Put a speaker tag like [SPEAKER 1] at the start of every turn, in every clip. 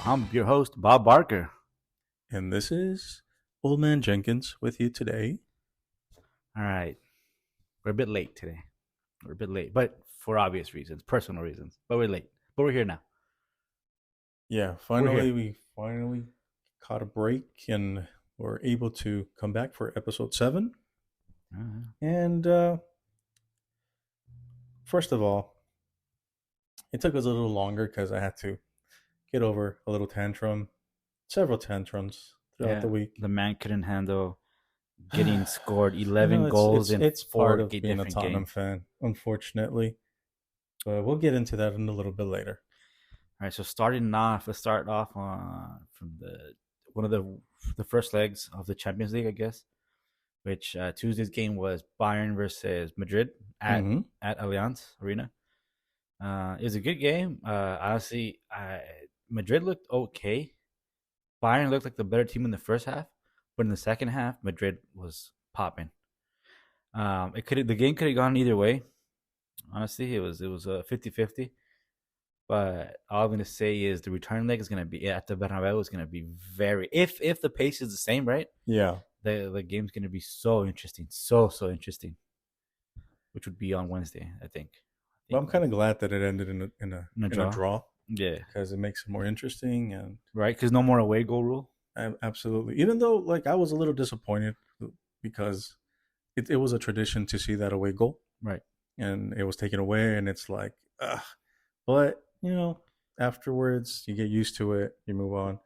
[SPEAKER 1] I'm your host, Bob Barker.
[SPEAKER 2] And this is Old Man Jenkins with you today.
[SPEAKER 1] All right. We're a bit late today. We're a bit late, but for obvious reasons, personal reasons. But we're late. But we're here now.
[SPEAKER 2] Yeah,
[SPEAKER 1] We're
[SPEAKER 2] finally,
[SPEAKER 1] here.
[SPEAKER 2] we finally caught a break and were able to come back for episode 7.
[SPEAKER 1] Uh,
[SPEAKER 2] And first of all, it took us a little longer because I had to get over a little tantrum, several tantrums throughout the
[SPEAKER 1] yeah.
[SPEAKER 2] week.
[SPEAKER 1] The man couldn't handle getting scored
[SPEAKER 2] You
[SPEAKER 1] 11
[SPEAKER 2] know, it's
[SPEAKER 1] goals
[SPEAKER 2] it's
[SPEAKER 1] in
[SPEAKER 2] it's part
[SPEAKER 1] four
[SPEAKER 2] of being a
[SPEAKER 1] different
[SPEAKER 2] Tottenham
[SPEAKER 1] games.
[SPEAKER 2] fan, unfortunately. But we'll get into that in a little bit later.
[SPEAKER 1] All right. So starting off, let's start off from one of the first legs of the Champions League, I guess. Which Tuesday's game was Bayern versus Madrid at
[SPEAKER 2] Mm-hmm.
[SPEAKER 1] at Allianz Arena. It was a good game. Honestly, Madrid looked okay. Bayern looked like the better team in the first half, but in the second half, Madrid was popping. The game could have gone either way. Honestly, it was a 50-50. But all I'm gonna say is the return leg is gonna be at the Bernabeu is gonna be very if the pace is the same, right?
[SPEAKER 2] Yeah.
[SPEAKER 1] The game's gonna be so interesting, so interesting, which would be on Wednesday, I think. I
[SPEAKER 2] But
[SPEAKER 1] think
[SPEAKER 2] I'm kind of glad that it ended in a
[SPEAKER 1] draw.
[SPEAKER 2] draw
[SPEAKER 1] Yeah,
[SPEAKER 2] because it makes it more interesting and
[SPEAKER 1] right. Because no more away goal rule.
[SPEAKER 2] absolutely. Even though like I was a little disappointed because it was a tradition to see that away goal
[SPEAKER 1] Right.
[SPEAKER 2] and it was taken away and it's like, ugh. But afterwards you get used to it, you move on.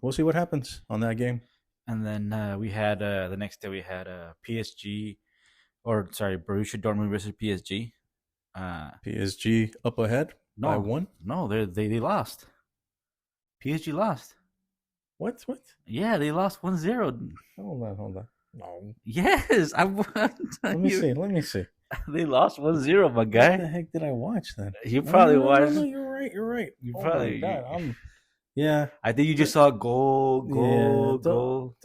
[SPEAKER 2] We'll see what happens on that game.
[SPEAKER 1] And then we had the next day we had PSG or sorry Borussia Dortmund versus PSG.
[SPEAKER 2] PSG up ahead by
[SPEAKER 1] No,
[SPEAKER 2] one.
[SPEAKER 1] no, they lost. PSG lost.
[SPEAKER 2] What? What?
[SPEAKER 1] Yeah, they lost 1-0.
[SPEAKER 2] Hold on. No.
[SPEAKER 1] Yes, I want to tell
[SPEAKER 2] Let me
[SPEAKER 1] you.
[SPEAKER 2] see. Let me see.
[SPEAKER 1] They lost 1-0, my
[SPEAKER 2] What the
[SPEAKER 1] guy.
[SPEAKER 2] heck did I watch then?
[SPEAKER 1] You
[SPEAKER 2] No, no,
[SPEAKER 1] probably
[SPEAKER 2] no, no,
[SPEAKER 1] watched.
[SPEAKER 2] no. You're right. You're right.
[SPEAKER 1] You
[SPEAKER 2] Oh my
[SPEAKER 1] probably.
[SPEAKER 2] god. Yeah.
[SPEAKER 1] I think you just saw goal,
[SPEAKER 2] Yeah.
[SPEAKER 1] goal, goal.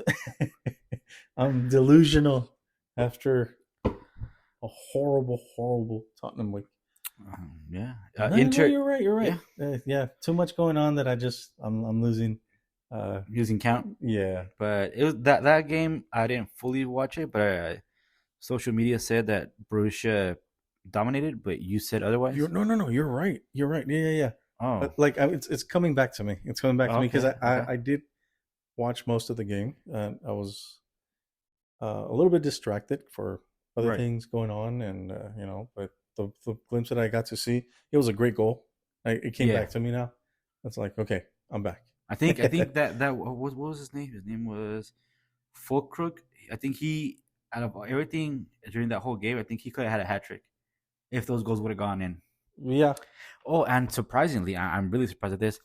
[SPEAKER 2] I'm delusional after a horrible, horrible Tottenham week.
[SPEAKER 1] Yeah.
[SPEAKER 2] No, no,
[SPEAKER 1] Inter.
[SPEAKER 2] you're right. You're right.
[SPEAKER 1] Yeah.
[SPEAKER 2] Yeah. Too much going on that I'm losing.
[SPEAKER 1] Using count.
[SPEAKER 2] Yeah.
[SPEAKER 1] But it was that game. I didn't fully watch it, but social media said that Borussia dominated, but you said
[SPEAKER 2] You're
[SPEAKER 1] otherwise.
[SPEAKER 2] no, no, no. You're right. You're right. Yeah, yeah, yeah.
[SPEAKER 1] Oh,
[SPEAKER 2] But like, it's coming back to me. It's coming back to me because
[SPEAKER 1] okay, okay.
[SPEAKER 2] I did watch most of the game. I was a little bit distracted for other
[SPEAKER 1] Right.
[SPEAKER 2] things going on, and but the glimpse that I got to see, it was a great goal. It came
[SPEAKER 1] Yeah.
[SPEAKER 2] back to me now. It's like, okay, I'm back.
[SPEAKER 1] I think that what was his name? His name was Fulkrug. I think he out of everything during that whole game, I think he could have had a hat trick if those goals would have gone in.
[SPEAKER 2] Yeah,
[SPEAKER 1] Oh, and surprisingly, I'm really surprised at this.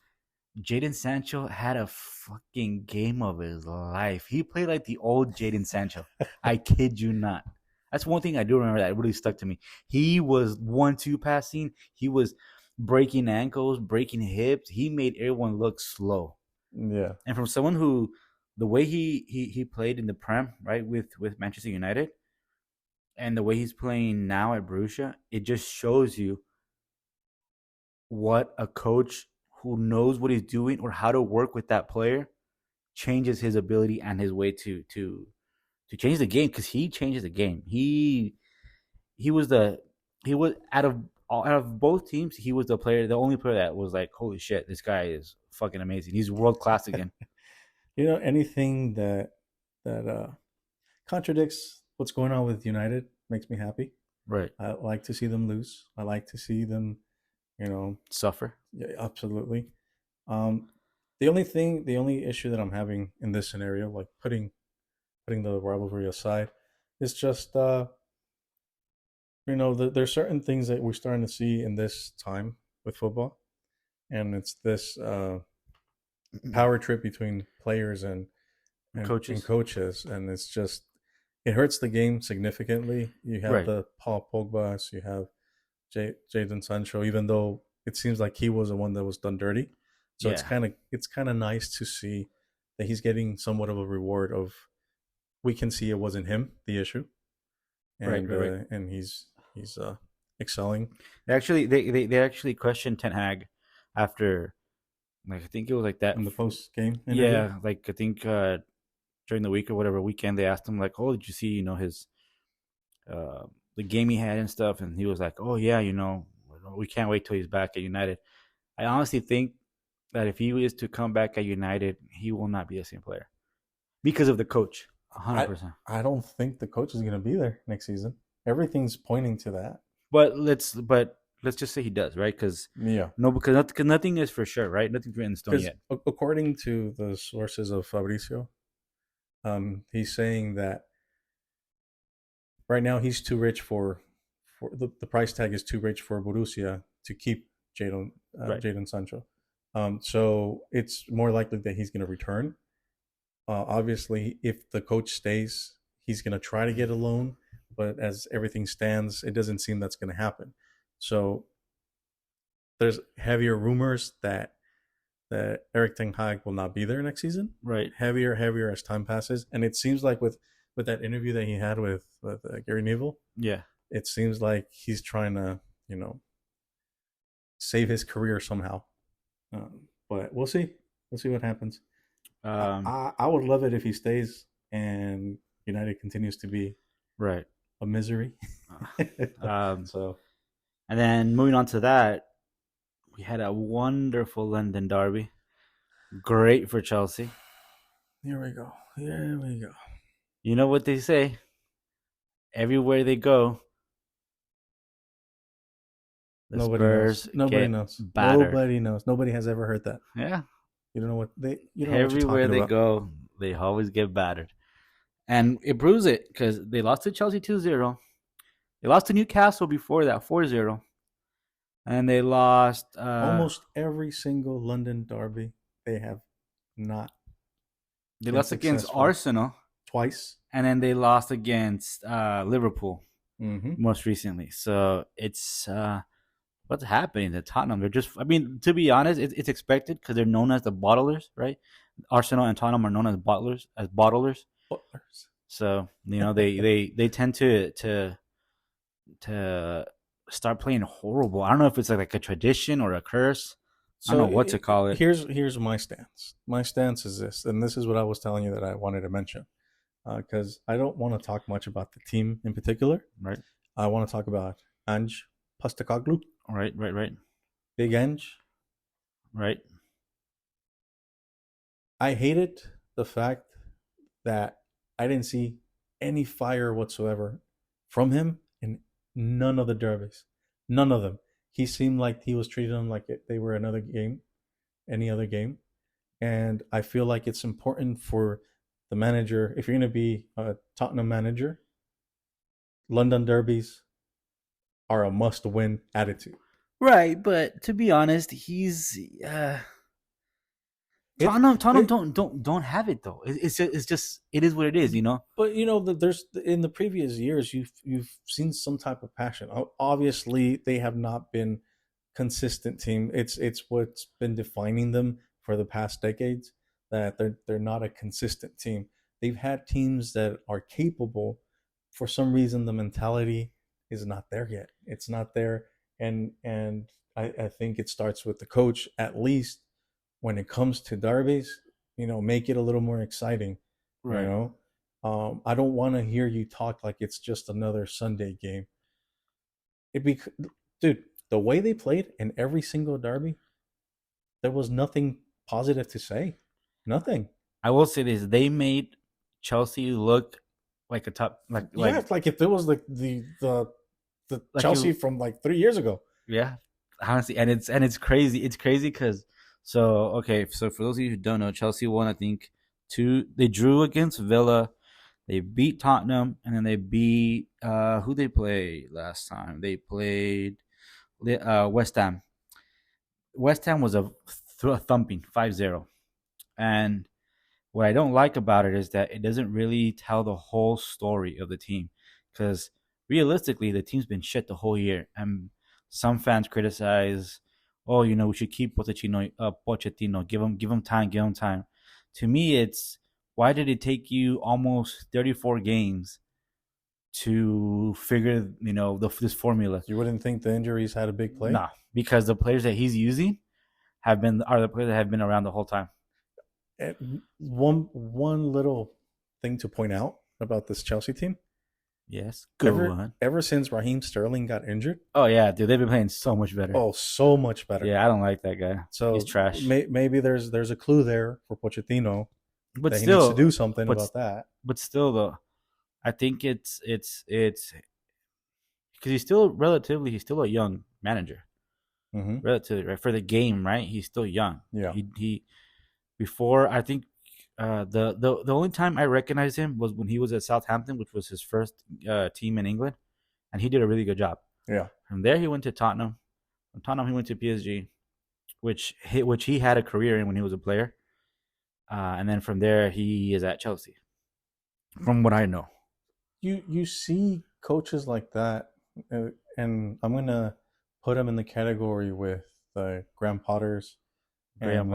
[SPEAKER 1] Jaden Sancho had a fucking game of his life. He played like the old Jaden Sancho. I kid you not. That's one thing I do remember that really stuck to me. He was 1-2 passing. He was breaking ankles, breaking hips. He made everyone look slow.
[SPEAKER 2] yeah,
[SPEAKER 1] And from someone who, the way he played in the Prem, right, with Manchester United, and the way he's playing now at Borussia, it just shows you what a coach who knows what he's doing or how to work with that player changes his ability and his way to change the game because he changes the game. He was the he was out of both teams, he was the only player that was like, holy shit, this guy is fucking amazing. He's world class again.
[SPEAKER 2] anything that contradicts what's going on with United makes me happy.
[SPEAKER 1] Right.
[SPEAKER 2] I like to see them lose. I like to see them, you know,
[SPEAKER 1] Suffer.
[SPEAKER 2] yeah, absolutely. Um, the only issue that I'm having in this scenario, like putting the rivalry aside, is just there's certain things that we're starting to see in this time with football, and it's this power trip between players and
[SPEAKER 1] Coaches.
[SPEAKER 2] coaches, and it's just it hurts the game significantly. You have
[SPEAKER 1] Right.
[SPEAKER 2] the Paul Pogba's, you have Jadon Sancho, even though it seems like he was the one that was done dirty. So
[SPEAKER 1] Yeah.
[SPEAKER 2] it's kind of nice to see that he's getting somewhat of a reward of we can see it wasn't him the issue,
[SPEAKER 1] Right. Right. Right.
[SPEAKER 2] and he's excelling.
[SPEAKER 1] They actually questioned Ten Hag after Like I think it was like that.
[SPEAKER 2] in the post game interview.
[SPEAKER 1] Yeah, like I think during the week or whatever weekend they asked him like, "Oh, did you see his uh, the game he had and stuff?" And he was like, "Oh yeah, we can't wait till he's back at United." I honestly think that if he is to come back at United, he will not be the same player because of the coach. 100.
[SPEAKER 2] I
[SPEAKER 1] percent
[SPEAKER 2] I don't think the coach is going to be there next season. Everything's pointing to that.
[SPEAKER 1] But let's just say he does, right? Because
[SPEAKER 2] Yeah,
[SPEAKER 1] no, because nothing is for sure, right? Nothing's written in stone
[SPEAKER 2] because
[SPEAKER 1] yet.
[SPEAKER 2] according to the sources of Fabricio, he's saying that right now he's too rich for the price tag is too rich for Borussia to keep
[SPEAKER 1] Right.
[SPEAKER 2] Jadon Sancho. So it's more likely that he's going to return. Obviously, if the coach stays, he's going to try to get a loan, but as everything stands, it doesn't seem that's going to happen. So there's heavier rumors that Eric Ten Hag will not be there next season.
[SPEAKER 1] Right.
[SPEAKER 2] Heavier as time passes, and it seems like with that interview that he had with Gary Neville,
[SPEAKER 1] Yeah.
[SPEAKER 2] it seems like he's trying to save his career somehow. But we'll see. We'll see what happens.
[SPEAKER 1] Um.
[SPEAKER 2] I would love it if he stays and United continues to be
[SPEAKER 1] Right.
[SPEAKER 2] a misery.
[SPEAKER 1] Um.
[SPEAKER 2] So
[SPEAKER 1] And then moving on to that, we had a wonderful London derby. Great for Chelsea.
[SPEAKER 2] here we go. Here we go.
[SPEAKER 1] You know what they say? Everywhere they go, the
[SPEAKER 2] Nobody knows.
[SPEAKER 1] Spurs
[SPEAKER 2] Nobody
[SPEAKER 1] get
[SPEAKER 2] knows.
[SPEAKER 1] battered.
[SPEAKER 2] Nobody knows. Nobody has ever heard that.
[SPEAKER 1] Yeah.
[SPEAKER 2] You don't know what they. You don't know what you're
[SPEAKER 1] Everywhere
[SPEAKER 2] talking
[SPEAKER 1] they
[SPEAKER 2] about.
[SPEAKER 1] go, they always get battered. And it proves it because they lost to Chelsea 2-0. They lost to Newcastle before that 4-0. And they lost
[SPEAKER 2] Almost every single London derby, they have not
[SPEAKER 1] they
[SPEAKER 2] been
[SPEAKER 1] lost against
[SPEAKER 2] successful
[SPEAKER 1] Arsenal,
[SPEAKER 2] twice.
[SPEAKER 1] and then they lost against Liverpool
[SPEAKER 2] Mm-hmm.
[SPEAKER 1] most recently. So it's what's happening to Tottenham. They're just, I mean, to be honest, it's expected because they're known as the bottlers, right? Arsenal and Tottenham are known as bottlers.
[SPEAKER 2] Butlers.
[SPEAKER 1] So they tend to start playing horrible. I don't know if it's like a tradition or a curse. I don't
[SPEAKER 2] So
[SPEAKER 1] know what to call it.
[SPEAKER 2] here's my stance. My stance is this, and this is what I was telling you that I wanted to mention, because I don't want to talk much about the team in particular.
[SPEAKER 1] Right,
[SPEAKER 2] I want to talk about Ange Postecoglou,
[SPEAKER 1] right,
[SPEAKER 2] Big Ange.
[SPEAKER 1] right.
[SPEAKER 2] I hated the fact that I didn't see any fire whatsoever from him in none of the derbies. None of them. He seemed like he was treating them like they were another game, any other game. And I feel like it's important for the manager, if you're going to be a Tottenham manager, London derbies are a must win attitude.
[SPEAKER 1] Right, but to be honest, he's
[SPEAKER 2] It's
[SPEAKER 1] Tottenham
[SPEAKER 2] it,
[SPEAKER 1] don't have it though. It's just it is what it is, you know.
[SPEAKER 2] but there's in the previous years you've seen some type of passion. Obviously, they have not been consistent team. It's what's been defining them for the past decades, that they're not a consistent team. They've had teams that are capable. For some reason, the mentality is not there yet. It's not there, and I think it starts with the coach at least when it comes to derbies. Make it a little more exciting. You
[SPEAKER 1] Right.
[SPEAKER 2] know, I don't want to hear you talk like it's just another Sunday game. It be, dude, the way they played in every single derby, there was nothing positive to say. Nothing.
[SPEAKER 1] I will say this: they made Chelsea look like a top,
[SPEAKER 2] Yeah, it's like if it was like the
[SPEAKER 1] like
[SPEAKER 2] Chelsea
[SPEAKER 1] you,
[SPEAKER 2] from like 3 years ago.
[SPEAKER 1] yeah. Honestly, and it's crazy. It's crazy because so for those of you who don't know, Chelsea won I think two. They drew against Villa. They beat Tottenham, and then they beat who they played last time. They played West Ham. West Ham was a thumping 5-0. And what I don't like about it is that it doesn't really tell the whole story of the team. Because realistically, the team's been shit the whole year. And some fans criticize, oh, we should keep Pochettino, give him time, give him time. To me, it's why did it take you almost 34 games to figure, this formula?
[SPEAKER 2] You wouldn't think the injuries had a big play.
[SPEAKER 1] Nah, because the players that he's using, are the players that have been around the whole time.
[SPEAKER 2] And one little thing to point out about this Chelsea team:
[SPEAKER 1] Yes, go
[SPEAKER 2] ever
[SPEAKER 1] on.
[SPEAKER 2] ever since Raheem Sterling got injured,
[SPEAKER 1] Oh yeah, dude, they've been playing so much better.
[SPEAKER 2] oh, so much better.
[SPEAKER 1] Yeah, I don't like that guy. He's
[SPEAKER 2] So
[SPEAKER 1] trash.
[SPEAKER 2] maybe there's a clue there for Pochettino
[SPEAKER 1] But
[SPEAKER 2] that he needs to
[SPEAKER 1] still,
[SPEAKER 2] do something
[SPEAKER 1] but
[SPEAKER 2] about that.
[SPEAKER 1] but still though, I think it's because he's still a young manager,
[SPEAKER 2] Mm-hmm.
[SPEAKER 1] relatively right for the game, right? He's still young.
[SPEAKER 2] Yeah,
[SPEAKER 1] He before I think the only time I recognized him was when he was at Southampton, which was his first team in England, and he did a really good job.
[SPEAKER 2] yeah.
[SPEAKER 1] From there, he went to Tottenham. From Tottenham, he went to PSG, which he had a career in when he was a player. And then from there, he is at Chelsea, from what I know.
[SPEAKER 2] You see coaches like that, and I'm gonna put them in the category with Graham Potters
[SPEAKER 1] Graham
[SPEAKER 2] and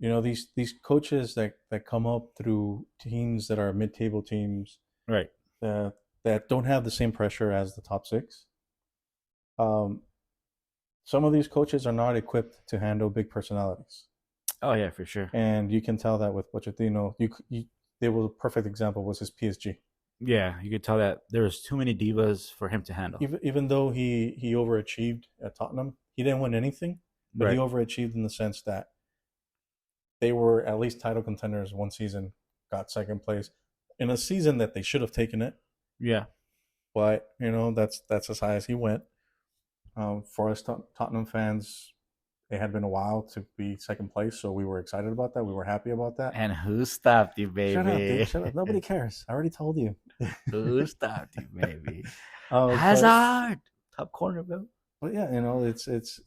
[SPEAKER 1] Potter.
[SPEAKER 2] these coaches that come up through teams that are mid-table teams
[SPEAKER 1] Right.
[SPEAKER 2] that that don't have the same pressure as the top six. Um, some of these coaches are not equipped to handle big personalities,
[SPEAKER 1] Oh yeah, for sure.
[SPEAKER 2] and you can tell that with Pochettino. There was a perfect example was his PSG.
[SPEAKER 1] Yeah, you could tell that there was too many divas for him to handle.
[SPEAKER 2] Even though he overachieved at Tottenham, he didn't win anything, but he
[SPEAKER 1] Right.
[SPEAKER 2] overachieved in the sense that they were at least title contenders one season, got second place in a season that they should have taken it.
[SPEAKER 1] Yeah.
[SPEAKER 2] But that's as high as he went. For us Tottenham fans, it had been a while to be second place, so we were excited about that. We were happy about that.
[SPEAKER 1] And who stopped you,
[SPEAKER 2] Shut up, dude!
[SPEAKER 1] baby?
[SPEAKER 2] Shut up! Nobody cares. I already told you.
[SPEAKER 1] Who stopped you, baby?
[SPEAKER 2] But
[SPEAKER 1] Hazard, top corner, bro.
[SPEAKER 2] yeah,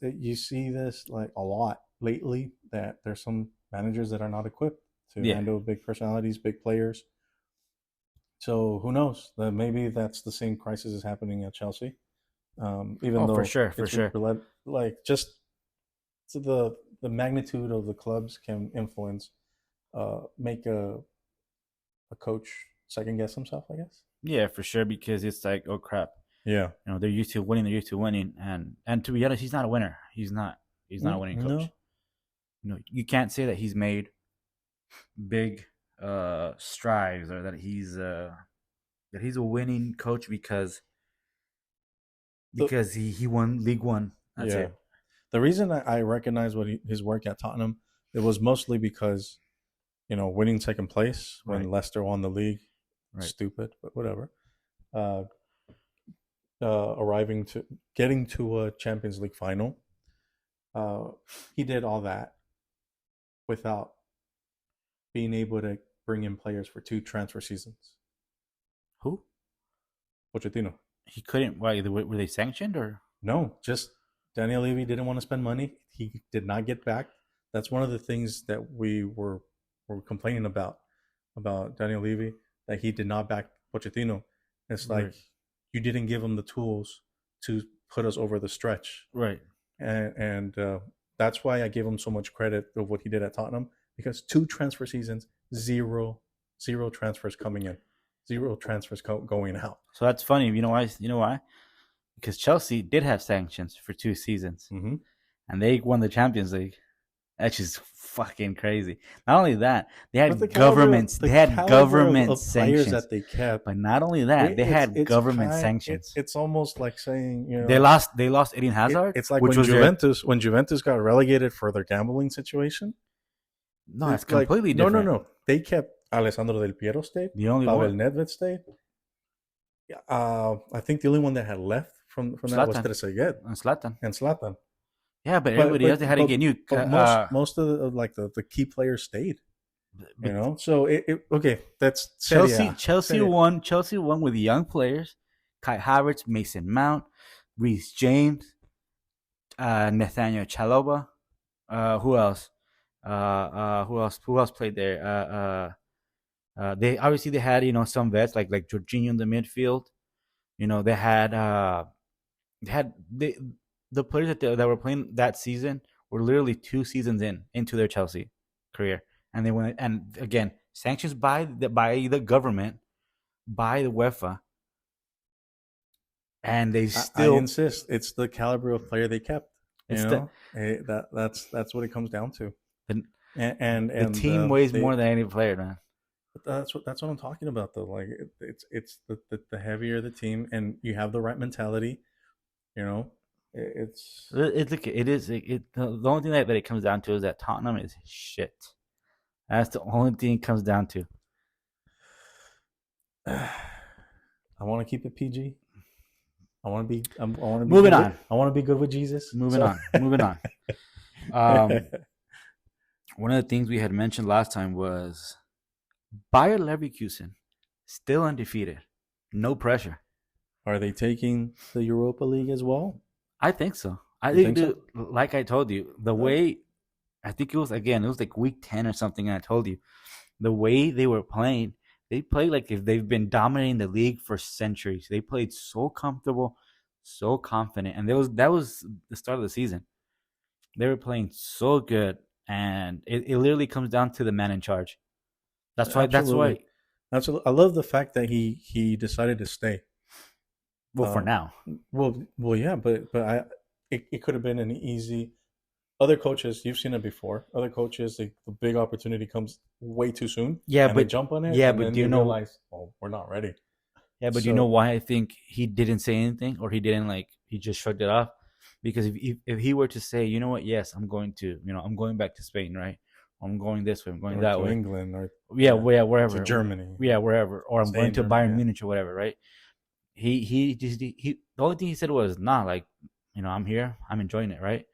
[SPEAKER 2] you see this like a lot lately that there's some managers that are not equipped to
[SPEAKER 1] Yeah.
[SPEAKER 2] handle big personalities, big players. So who knows? Maybe that's the same crisis is happening at Chelsea. Even
[SPEAKER 1] Oh, for
[SPEAKER 2] though
[SPEAKER 1] sure, for
[SPEAKER 2] it's
[SPEAKER 1] sure.
[SPEAKER 2] like just to the magnitude of the clubs can influence, make a coach second guess himself, I guess.
[SPEAKER 1] Yeah, for sure. Because it's like, oh crap,
[SPEAKER 2] Yeah.
[SPEAKER 1] they're used to winning. They're used to winning, and to be honest, he's not a winner. He's not. He's not a winning coach.
[SPEAKER 2] No.
[SPEAKER 1] You can't say that he's made big strides or that he's a winning coach
[SPEAKER 2] The,
[SPEAKER 1] because he won League One. That's
[SPEAKER 2] yeah.
[SPEAKER 1] it.
[SPEAKER 2] The reason I recognize his work at Tottenham, it was mostly because winning second place when
[SPEAKER 1] Right.
[SPEAKER 2] Leicester won the league,
[SPEAKER 1] Right.
[SPEAKER 2] stupid, but whatever. Uh, Arriving to getting to a Champions League final, uh, he did all that without being able to bring in players for two transfer seasons.
[SPEAKER 1] Who?
[SPEAKER 2] Pochettino.
[SPEAKER 1] He couldn't. Why? Were they sanctioned or?
[SPEAKER 2] No, just Daniel Levy didn't want to spend money. He did not get back. That's one of the things that we were complaining about Daniel Levy, that he did not back Pochettino. It's like
[SPEAKER 1] Right.
[SPEAKER 2] you didn't give him the tools to put us over the stretch,
[SPEAKER 1] Right.
[SPEAKER 2] and that's why I give him so much credit of what he did at Tottenham, because two transfer seasons, zero transfers coming in, zero transfers going out.
[SPEAKER 1] So that's funny. You know why? You know why? Because Chelsea did have sanctions for 2 seasons,
[SPEAKER 2] Mm-hmm.
[SPEAKER 1] and they won the Champions League. That's just fucking crazy. Not only that, they
[SPEAKER 2] But
[SPEAKER 1] had governments. They had government
[SPEAKER 2] of players
[SPEAKER 1] sanctions.
[SPEAKER 2] that they kept,
[SPEAKER 1] But not only that, they had government sanctions.
[SPEAKER 2] It's almost like saying
[SPEAKER 1] They lost Eden Hazard.
[SPEAKER 2] It's like
[SPEAKER 1] which
[SPEAKER 2] when
[SPEAKER 1] was
[SPEAKER 2] Juventus got relegated for their gambling situation.
[SPEAKER 1] no, it's
[SPEAKER 2] Like
[SPEAKER 1] completely
[SPEAKER 2] no,
[SPEAKER 1] different.
[SPEAKER 2] no. They kept Alessandro Del Piero stayed.
[SPEAKER 1] The only
[SPEAKER 2] Pavel
[SPEAKER 1] one,
[SPEAKER 2] Nedved stayed. Yeah, I think the only one that had left from that was
[SPEAKER 1] Zlatan.
[SPEAKER 2] Trezeguet
[SPEAKER 1] Zlatan.
[SPEAKER 2] and Zlatan.
[SPEAKER 1] Yeah, but everybody else they had to get new.
[SPEAKER 2] But most of the key players stayed.
[SPEAKER 1] But
[SPEAKER 2] So okay, that's Serie A.
[SPEAKER 1] Chelsea
[SPEAKER 2] Serie A.
[SPEAKER 1] won. Chelsea won with young players: Kai Havertz, Mason Mount, Reece James, Nathaniel Chaloba. Who else? Who else played there? They obviously they had some vets like Jorginho in the midfield. They had the players that were playing that season were literally 2 seasons into their Chelsea career, and they went, and again, sanctions by the government, by the UEFA, and they
[SPEAKER 2] I
[SPEAKER 1] still
[SPEAKER 2] insist. It's the caliber of player they kept. You
[SPEAKER 1] It's the
[SPEAKER 2] know, that's what it comes down to.
[SPEAKER 1] the, the
[SPEAKER 2] And
[SPEAKER 1] team weighs
[SPEAKER 2] they
[SPEAKER 1] more than any player, man.
[SPEAKER 2] that's what I'm talking about though. Like it's the heavier the team, and you have the right mentality. You know, it's
[SPEAKER 1] It is the only thing that it comes down to is that Tottenham is shit. That's the only thing it comes down to.
[SPEAKER 2] I want to keep it PG. I want to be
[SPEAKER 1] Moving
[SPEAKER 2] good with
[SPEAKER 1] on.
[SPEAKER 2] I want to be good with Jesus.
[SPEAKER 1] Moving
[SPEAKER 2] So
[SPEAKER 1] on. Moving on. Um, one of the things we had mentioned last time was Bayer Leverkusen still undefeated, no pressure.
[SPEAKER 2] are they taking the Europa League as well?
[SPEAKER 1] I think so. I
[SPEAKER 2] You
[SPEAKER 1] think,
[SPEAKER 2] think
[SPEAKER 1] dude,
[SPEAKER 2] so?
[SPEAKER 1] like I told you, the
[SPEAKER 2] Uh,
[SPEAKER 1] way I think it was like week 10 or something. And I told you the way they were playing, they played like if they've been dominating the league for centuries. They played so comfortable, so confident, and that was the start of the season. They were playing so good, and it literally comes down to the man in charge. That's why. That's
[SPEAKER 2] Absolutely.
[SPEAKER 1] why.
[SPEAKER 2] Absolutely. I love the fact that he decided to stay.
[SPEAKER 1] Well, for
[SPEAKER 2] Um,
[SPEAKER 1] now,
[SPEAKER 2] yeah, but it could have been an easy. Other coaches, you've seen it before. Other coaches, the big opportunity comes way too soon,
[SPEAKER 1] yeah,
[SPEAKER 2] and they
[SPEAKER 1] but
[SPEAKER 2] jump on it,
[SPEAKER 1] yeah,
[SPEAKER 2] and
[SPEAKER 1] but
[SPEAKER 2] then
[SPEAKER 1] do you
[SPEAKER 2] they
[SPEAKER 1] know?
[SPEAKER 2] realize, oh, we're not ready.
[SPEAKER 1] Yeah, but do you know
[SPEAKER 2] So
[SPEAKER 1] why I think he didn't say anything, or he didn't like he just shrugged it off? Because if he were to say, you know what, yes, I'm going to, I'm going back to Spain, right? I'm going this way, I'm going
[SPEAKER 2] or
[SPEAKER 1] that
[SPEAKER 2] to
[SPEAKER 1] way.
[SPEAKER 2] England, or
[SPEAKER 1] Yeah, yeah,
[SPEAKER 2] to
[SPEAKER 1] wherever.
[SPEAKER 2] Germany,
[SPEAKER 1] Yeah, wherever. Or I'm
[SPEAKER 2] stay
[SPEAKER 1] going
[SPEAKER 2] in
[SPEAKER 1] to
[SPEAKER 2] Germany.
[SPEAKER 1] Bayern
[SPEAKER 2] Yeah.
[SPEAKER 1] Munich or whatever, right? He the only thing he said was nah, like, I'm here, I'm enjoying it, right?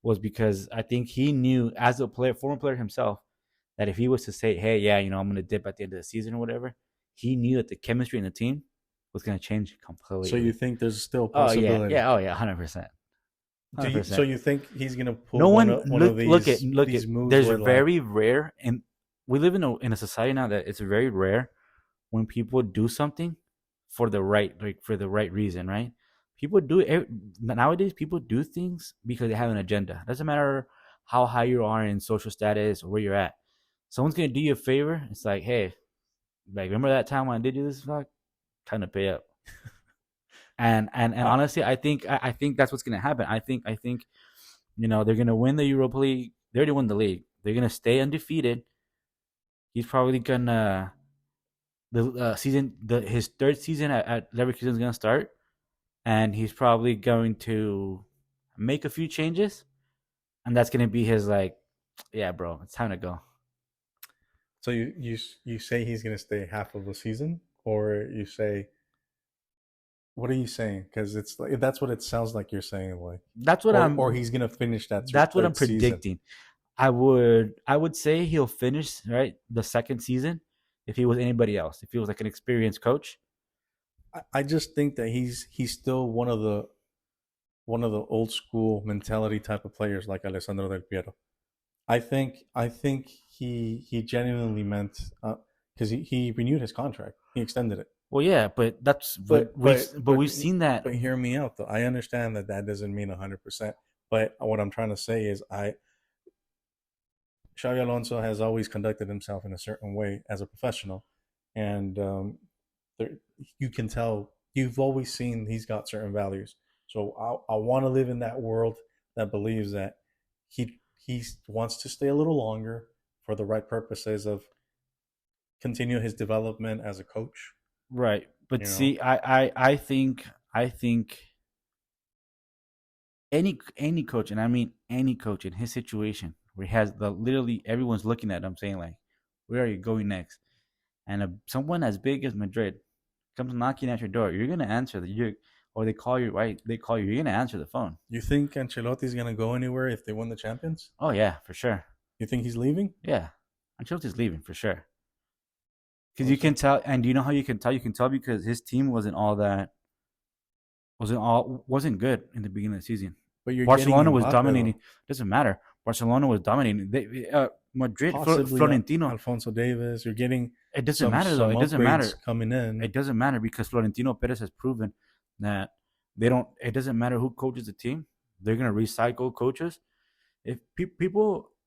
[SPEAKER 1] Was because I think he knew as a player, former player himself, that if he was to say, hey, yeah, I'm gonna dip at the end of the season or whatever, he knew that the chemistry in the team was gonna change
[SPEAKER 2] So you
[SPEAKER 1] completely.
[SPEAKER 2] think there's still a
[SPEAKER 1] Oh yeah,
[SPEAKER 2] possibility?
[SPEAKER 1] yeah, oh yeah, 100%,
[SPEAKER 2] Do
[SPEAKER 1] hundred
[SPEAKER 2] you? So
[SPEAKER 1] percent.
[SPEAKER 2] you think he's gonna
[SPEAKER 1] No
[SPEAKER 2] pull
[SPEAKER 1] one
[SPEAKER 2] one of
[SPEAKER 1] look at.
[SPEAKER 2] these moves
[SPEAKER 1] There's
[SPEAKER 2] where like
[SPEAKER 1] very rare, and we live in a society now that it's very rare when people do something for the right reason, right? People do nowadays. People do things because they have an agenda. Doesn't matter how high you are in social status or where you're at. Someone's gonna do you a favor. It's like, hey, like remember that time when I did you this? Fuck, kind of pay up. And
[SPEAKER 2] I,
[SPEAKER 1] honestly, I think that's what's gonna happen. I think they're gonna win the Europa League. They already won the league. They're gonna stay undefeated. He's probably gonna the season his third season at Leverkusen is gonna start, and he's probably going to make a few changes, and that's gonna be his like, yeah, bro, it's time to go.
[SPEAKER 2] so you say he's gonna stay half of the season, or you say what are you saying? Because it's like that's what it sounds like you're saying, like,
[SPEAKER 1] That's what
[SPEAKER 2] or
[SPEAKER 1] I'm.
[SPEAKER 2] he's gonna finish that
[SPEAKER 1] That's what I'm
[SPEAKER 2] third season.
[SPEAKER 1] predicting. I would say he'll finish right the second season if he was anybody else. If he was like an experienced coach.
[SPEAKER 2] I just think that he's still one of the old school mentality type of players like Alessandro Del Piero. I think he genuinely meant because he renewed his contract, he extended it.
[SPEAKER 1] Well, yeah, but that's but
[SPEAKER 2] But
[SPEAKER 1] we've
[SPEAKER 2] but
[SPEAKER 1] but
[SPEAKER 2] but
[SPEAKER 1] we've seen that.
[SPEAKER 2] but hear me out though. I understand that that doesn't mean 100%. But what I'm trying to say is, I Xavi Alonso has always conducted himself in a certain way as a professional, and there, you can tell you've always seen he's got certain values. So I want to live in that world that believes that he wants to stay a little longer for the right purposes of continue his development as a coach.
[SPEAKER 1] Right. But
[SPEAKER 2] You know,
[SPEAKER 1] see, I think any coach, and I mean any coach in his situation where he has the literally everyone's looking at him saying like, where are you going next? And someone as big as Madrid comes knocking at your door, you're gonna answer or they call you, right? They call you, you're gonna answer the phone.
[SPEAKER 2] you think Ancelotti's gonna go anywhere if they win the Champions?
[SPEAKER 1] Oh yeah, for sure.
[SPEAKER 2] You think he's leaving?
[SPEAKER 1] Yeah, Ancelotti's leaving for sure. Because you can
[SPEAKER 2] Also,
[SPEAKER 1] tell, and do you know how you can tell? You can tell because his team wasn't good in the beginning of the season.
[SPEAKER 2] but you're getting
[SPEAKER 1] Barcelona was
[SPEAKER 2] Mbappe
[SPEAKER 1] dominating.
[SPEAKER 2] though.
[SPEAKER 1] Doesn't matter. Barcelona was dominating. Madrid,
[SPEAKER 2] Possibly
[SPEAKER 1] Florentino.
[SPEAKER 2] Alfonso Davis. You're getting
[SPEAKER 1] It doesn't matter though.
[SPEAKER 2] some
[SPEAKER 1] It doesn't
[SPEAKER 2] upgrades
[SPEAKER 1] matter.
[SPEAKER 2] coming in.
[SPEAKER 1] It doesn't matter because Florentino Perez has proven that they don't. It doesn't matter who coaches the team. They're gonna recycle coaches. If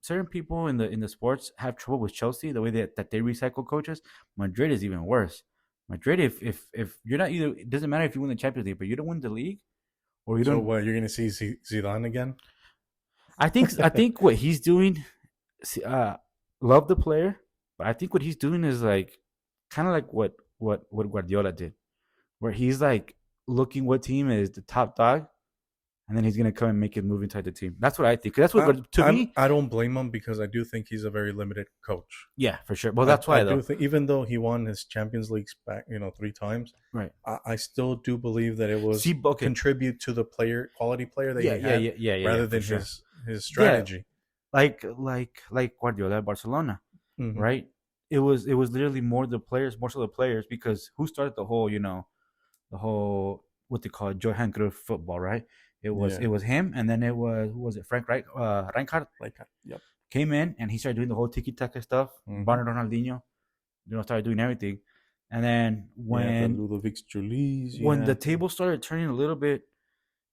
[SPEAKER 1] certain people in the sports have trouble with Chelsea, the way that they recycle coaches, Madrid is even worse. Madrid, if you're not it doesn't matter if you win the Champions League, but you don't win the league or you
[SPEAKER 2] So
[SPEAKER 1] don't.
[SPEAKER 2] what? You're gonna see Zidane again?
[SPEAKER 1] I think what he's doing, uh, love the player, but I think what he's doing is like kind of like what Guardiola did, where he's like looking what team is the top dog, and then he's gonna come and make it move inside the team. That's what I think. 'Cause that's what to me,
[SPEAKER 2] I don't blame him because I do think he's a very limited coach.
[SPEAKER 1] yeah, for sure. Well, that's
[SPEAKER 2] I
[SPEAKER 1] why
[SPEAKER 2] do
[SPEAKER 1] though,
[SPEAKER 2] think even though he won his Champions Leagues back, 3 times,
[SPEAKER 1] right?
[SPEAKER 2] I still do believe that it was
[SPEAKER 1] See, okay,
[SPEAKER 2] contribute to the quality player that
[SPEAKER 1] yeah,
[SPEAKER 2] he
[SPEAKER 1] yeah,
[SPEAKER 2] had
[SPEAKER 1] yeah, yeah, yeah, yeah,
[SPEAKER 2] rather
[SPEAKER 1] for
[SPEAKER 2] than
[SPEAKER 1] sure.
[SPEAKER 2] his
[SPEAKER 1] Yeah,
[SPEAKER 2] strategy.
[SPEAKER 1] like Guardiola at Barcelona,
[SPEAKER 2] Hmm.
[SPEAKER 1] right? It was literally more the players, more so the players, because who started the whole, the whole what they call it, Johan Cruyff football, right?
[SPEAKER 2] Yeah,
[SPEAKER 1] It was him, and then it was who was it? Frank Reich, Rijkaard
[SPEAKER 2] like yep.
[SPEAKER 1] came in and he started doing the whole tiki taka stuff.
[SPEAKER 2] Hmm.
[SPEAKER 1] Barney Ronaldinho, started doing everything, and then
[SPEAKER 2] Yeah, the Ludovic Julis.
[SPEAKER 1] when the
[SPEAKER 2] Yeah,
[SPEAKER 1] table started turning a little bit,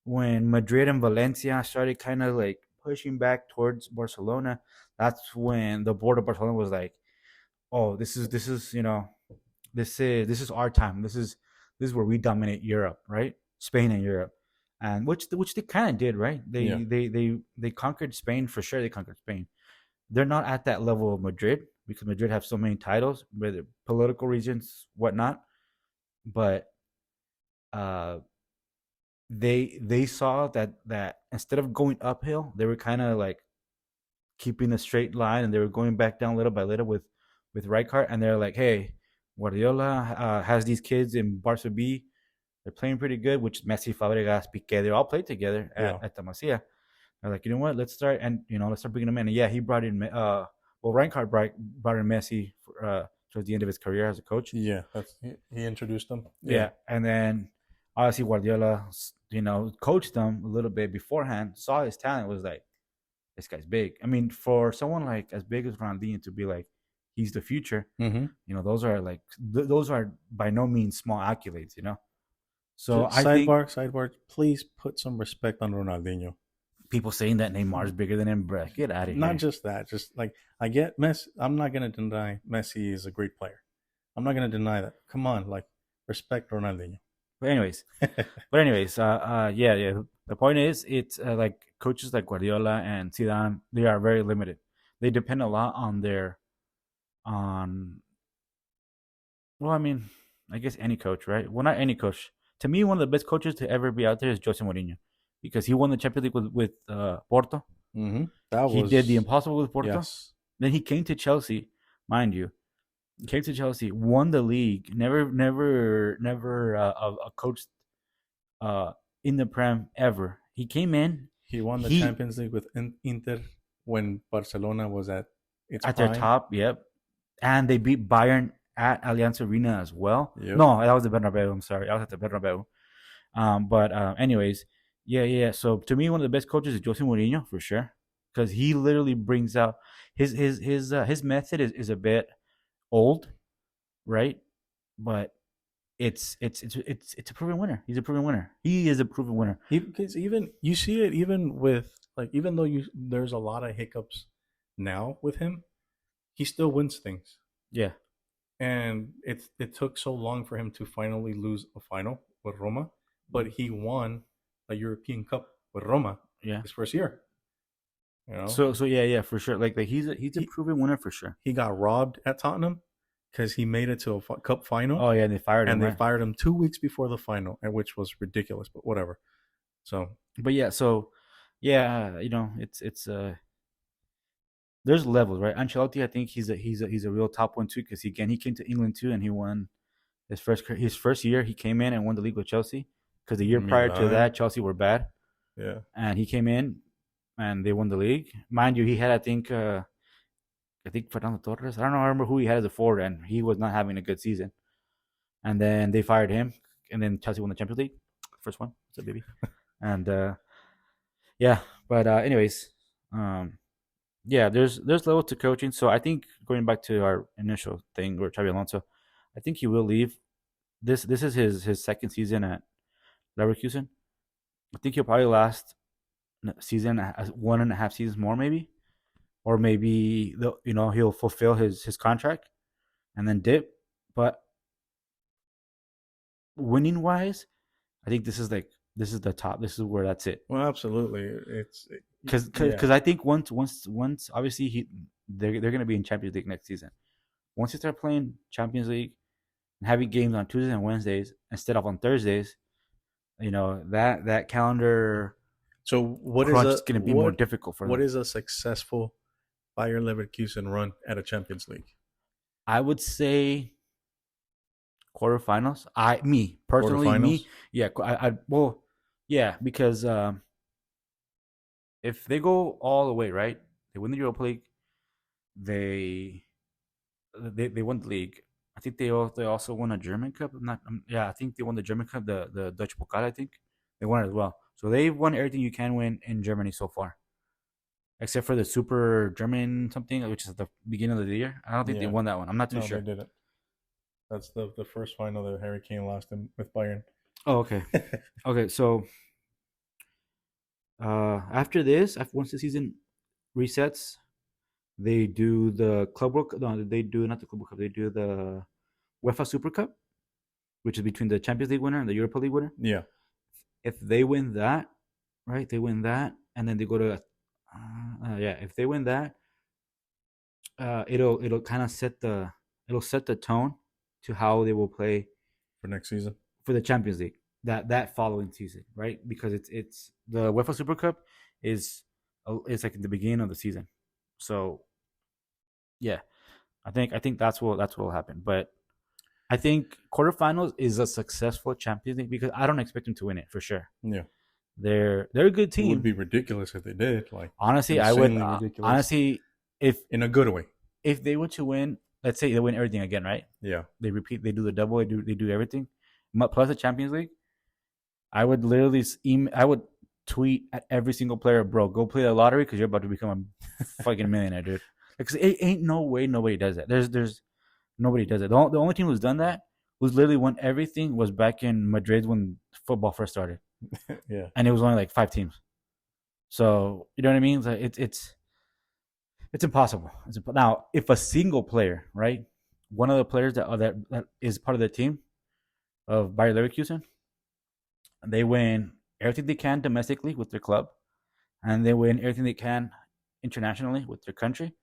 [SPEAKER 1] when Madrid and Valencia started kind of like pushing back towards Barcelona, that's when the board of Barcelona was like, "Oh, this is this is our time. This is where we dominate Europe, right? Spain and Europe, and which they kind of did, right?
[SPEAKER 2] yeah.
[SPEAKER 1] They conquered Spain for sure. They conquered Spain. They're not at that level of Madrid because Madrid have so many titles, whether political reasons, whatnot. But uh, they saw that instead of going uphill, they were kind of like keeping a straight line, and they were going back down little by little with Rijkaard, and they're like, hey, Guardiola has these kids in Barca B. They're playing pretty good, which Messi, Fabregas, Piqué, they all played together
[SPEAKER 2] Yeah.
[SPEAKER 1] at the Masia. They're like, you know what? Let's start bringing them in. And yeah, he brought in Rijkaard brought in Messi towards the end of his career as a coach.
[SPEAKER 2] Yeah, that's he introduced them. Yeah.
[SPEAKER 1] Yeah, and then obviously Guardiola, coached them a little bit beforehand, saw his talent, was like, this guy's big. I mean, for someone like as big as Ronaldinho to be like, he's the future.
[SPEAKER 2] Mm-hmm.
[SPEAKER 1] Those are like those are by no means small accolades. So
[SPEAKER 2] Just
[SPEAKER 1] I think
[SPEAKER 2] sidebar. Please put some respect on Ronaldinho.
[SPEAKER 1] people saying that Neymar's bigger than him, bruh, get out of
[SPEAKER 2] Not
[SPEAKER 1] here.
[SPEAKER 2] just that, just like I get Messi. I'm not gonna deny Messi is a great player. I'm not gonna deny that. Come on, like respect Ronaldinho.
[SPEAKER 1] But anyways, yeah, yeah. The point is, it's like coaches like Guardiola and Zidane, they are very limited. They depend a lot on on. Well, I mean, I guess any coach, right? Well, not any coach. To me, one of the best coaches to ever be out there is Jose Mourinho, because he won the Champions League with Porto.
[SPEAKER 2] Mm-hmm. That
[SPEAKER 1] He did the
[SPEAKER 2] was
[SPEAKER 1] impossible with Porto.
[SPEAKER 2] yes.
[SPEAKER 1] Then he came to Chelsea, mind you. Came to Chelsea, won the league. Never coached uh, in the Prem ever. He came in,
[SPEAKER 2] He won the
[SPEAKER 1] he
[SPEAKER 2] Champions League with Inter when Barcelona was at its
[SPEAKER 1] at their
[SPEAKER 2] prime.
[SPEAKER 1] top, yep, and they beat Bayern at Allianz Arena as well.
[SPEAKER 2] Yep.
[SPEAKER 1] No, that was the Bernabeu. I'm sorry, I was at the Bernabeu. But anyways, yeah, yeah. So to me, one of the best coaches is Jose Mourinho for sure, because he literally brings out his method is a bit old, right? But it's a proven winner. He's a proven winner. He is a proven winner.
[SPEAKER 2] Because even you see it even with like even though you there's a lot of hiccups now with him, he still wins things.
[SPEAKER 1] Yeah,
[SPEAKER 2] And it took so long for him to finally lose a final with Roma, but he won a European Cup with Roma
[SPEAKER 1] yeah.
[SPEAKER 2] his first year. You know,
[SPEAKER 1] So yeah, yeah, for sure. Like he's a
[SPEAKER 2] he
[SPEAKER 1] proven winner for sure.
[SPEAKER 2] he got robbed at Tottenham because he made it to a cup final,
[SPEAKER 1] Oh yeah, and they fired him,
[SPEAKER 2] and they
[SPEAKER 1] right?
[SPEAKER 2] fired him 2 weeks before the final, and which was ridiculous. But whatever. So
[SPEAKER 1] But yeah, so yeah, it's there's levels, right? Ancelotti, I think he's a real top one too, because he came to England too, and he won his first year. He came in and won the league with Chelsea, because the year prior to
[SPEAKER 2] Milan,
[SPEAKER 1] that Chelsea were bad,
[SPEAKER 2] yeah,
[SPEAKER 1] and he came in and they won the league. Mind you, he had I think Fernando Torres. I don't know. I remember who he had as a forward, and he was not having a good season. And then they fired him, and then Chelsea won the Champions League, first one. What's up, baby? And yeah, but anyways, um, yeah, there's levels to coaching. So I think going back to our initial thing with Xabi Alonso, I think he will leave. This is his second season at Leverkusen. I think he'll probably last season as 1.5 seasons more, maybe, or maybe he'll fulfill his contract and then dip. But winning wise, I think this is the top. This is where that's it.
[SPEAKER 2] well, absolutely. Yeah.
[SPEAKER 1] Because I think once obviously they're gonna be in Champions League next season. Once you start playing Champions League and having games on Tuesdays and Wednesdays instead of on Thursdays, that calendar
[SPEAKER 2] So what is
[SPEAKER 1] crunch
[SPEAKER 2] a
[SPEAKER 1] is gonna be more difficult for
[SPEAKER 2] what
[SPEAKER 1] them.
[SPEAKER 2] is a successful Bayer Leverkusen run at a Champions League?
[SPEAKER 1] I would say quarterfinals. Me personally, me,
[SPEAKER 2] Quarterfinals?
[SPEAKER 1] yeah. Well, yeah, because if they go all the way, right, they win the Europa League, they they won the league. I think they also won a German Cup. I'm not. Yeah, I think they won the German Cup, the Dutch Pokal. I think they won it as well. So they've won everything you can win in Germany so far, except for the Super German something, which is the beginning of the year. I don't think they
[SPEAKER 2] Yeah.
[SPEAKER 1] won that one. I'm not too
[SPEAKER 2] No, they
[SPEAKER 1] sure.
[SPEAKER 2] didn't. That's the first final that Harry Kane lost in, with Bayern.
[SPEAKER 1] Oh, okay. Okay, so after this, once the season resets, they do the Club World. No, they do not the Club World Cup. They do the UEFA Super Cup, which is between the Champions League winner and the Europa League winner.
[SPEAKER 2] Yeah.
[SPEAKER 1] If they win that, right, they win that, and then they go to, yeah, if they win that, it'll kind of set the tone to how they will play
[SPEAKER 2] For next season.
[SPEAKER 1] for the Champions League that following season, right? Because it's the UEFA Super Cup is it's like in the beginning of the season, so yeah, I think that's what will happen. But I think quarterfinals is a successful Champions League because I don't expect them to win it for sure.
[SPEAKER 2] Yeah.
[SPEAKER 1] They're a good
[SPEAKER 2] It would
[SPEAKER 1] team.
[SPEAKER 2] be ridiculous if they did. Like
[SPEAKER 1] Honestly, I would
[SPEAKER 2] insanely ridiculous
[SPEAKER 1] honestly if
[SPEAKER 2] in a good way.
[SPEAKER 1] if they were to win, let's say they win everything again, right?
[SPEAKER 2] Yeah.
[SPEAKER 1] They repeat, they do the double, they do everything, plus the Champions League. I would literally I would tweet at every single player, bro, go play the lottery because you're about to become a fucking millionaire, dude. Because it ain't no way nobody does that. There's nobody does it. The only team who's done that, who's literally won everything, was back in Madrid when football first started,
[SPEAKER 2] Yeah.
[SPEAKER 1] and it was only like 5 teams. So you know what I mean? It's impossible. Now, if a single player, right, one of the players that is part of the team of Bayer Leverkusen, they win everything they can domestically with their club, and they win everything they can internationally with their country,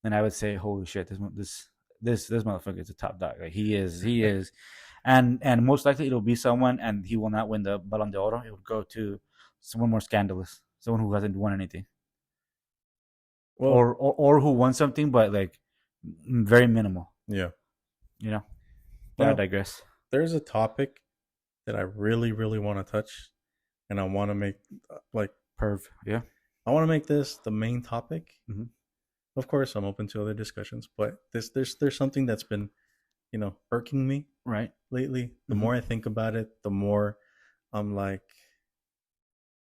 [SPEAKER 1] then I would say, holy shit, this motherfucker is a top dog. Like he is, and most likely it'll be someone, and he will not win the Ballon d'Or. It would go to someone more scandalous, someone who hasn't won anything,
[SPEAKER 2] Well,
[SPEAKER 1] or who won something, but like very minimal.
[SPEAKER 2] yeah.
[SPEAKER 1] You know. But I
[SPEAKER 2] Now,
[SPEAKER 1] digress.
[SPEAKER 2] there's a topic that I really, really want to touch, and I want to make like
[SPEAKER 1] Perv. Yeah.
[SPEAKER 2] I want to make this the main topic.
[SPEAKER 1] Mm-hmm.
[SPEAKER 2] Of course, I'm open to other discussions, but there's something that's been irking me
[SPEAKER 1] Right.
[SPEAKER 2] lately. The
[SPEAKER 1] Mm-hmm.
[SPEAKER 2] more I think about it, the more I'm like,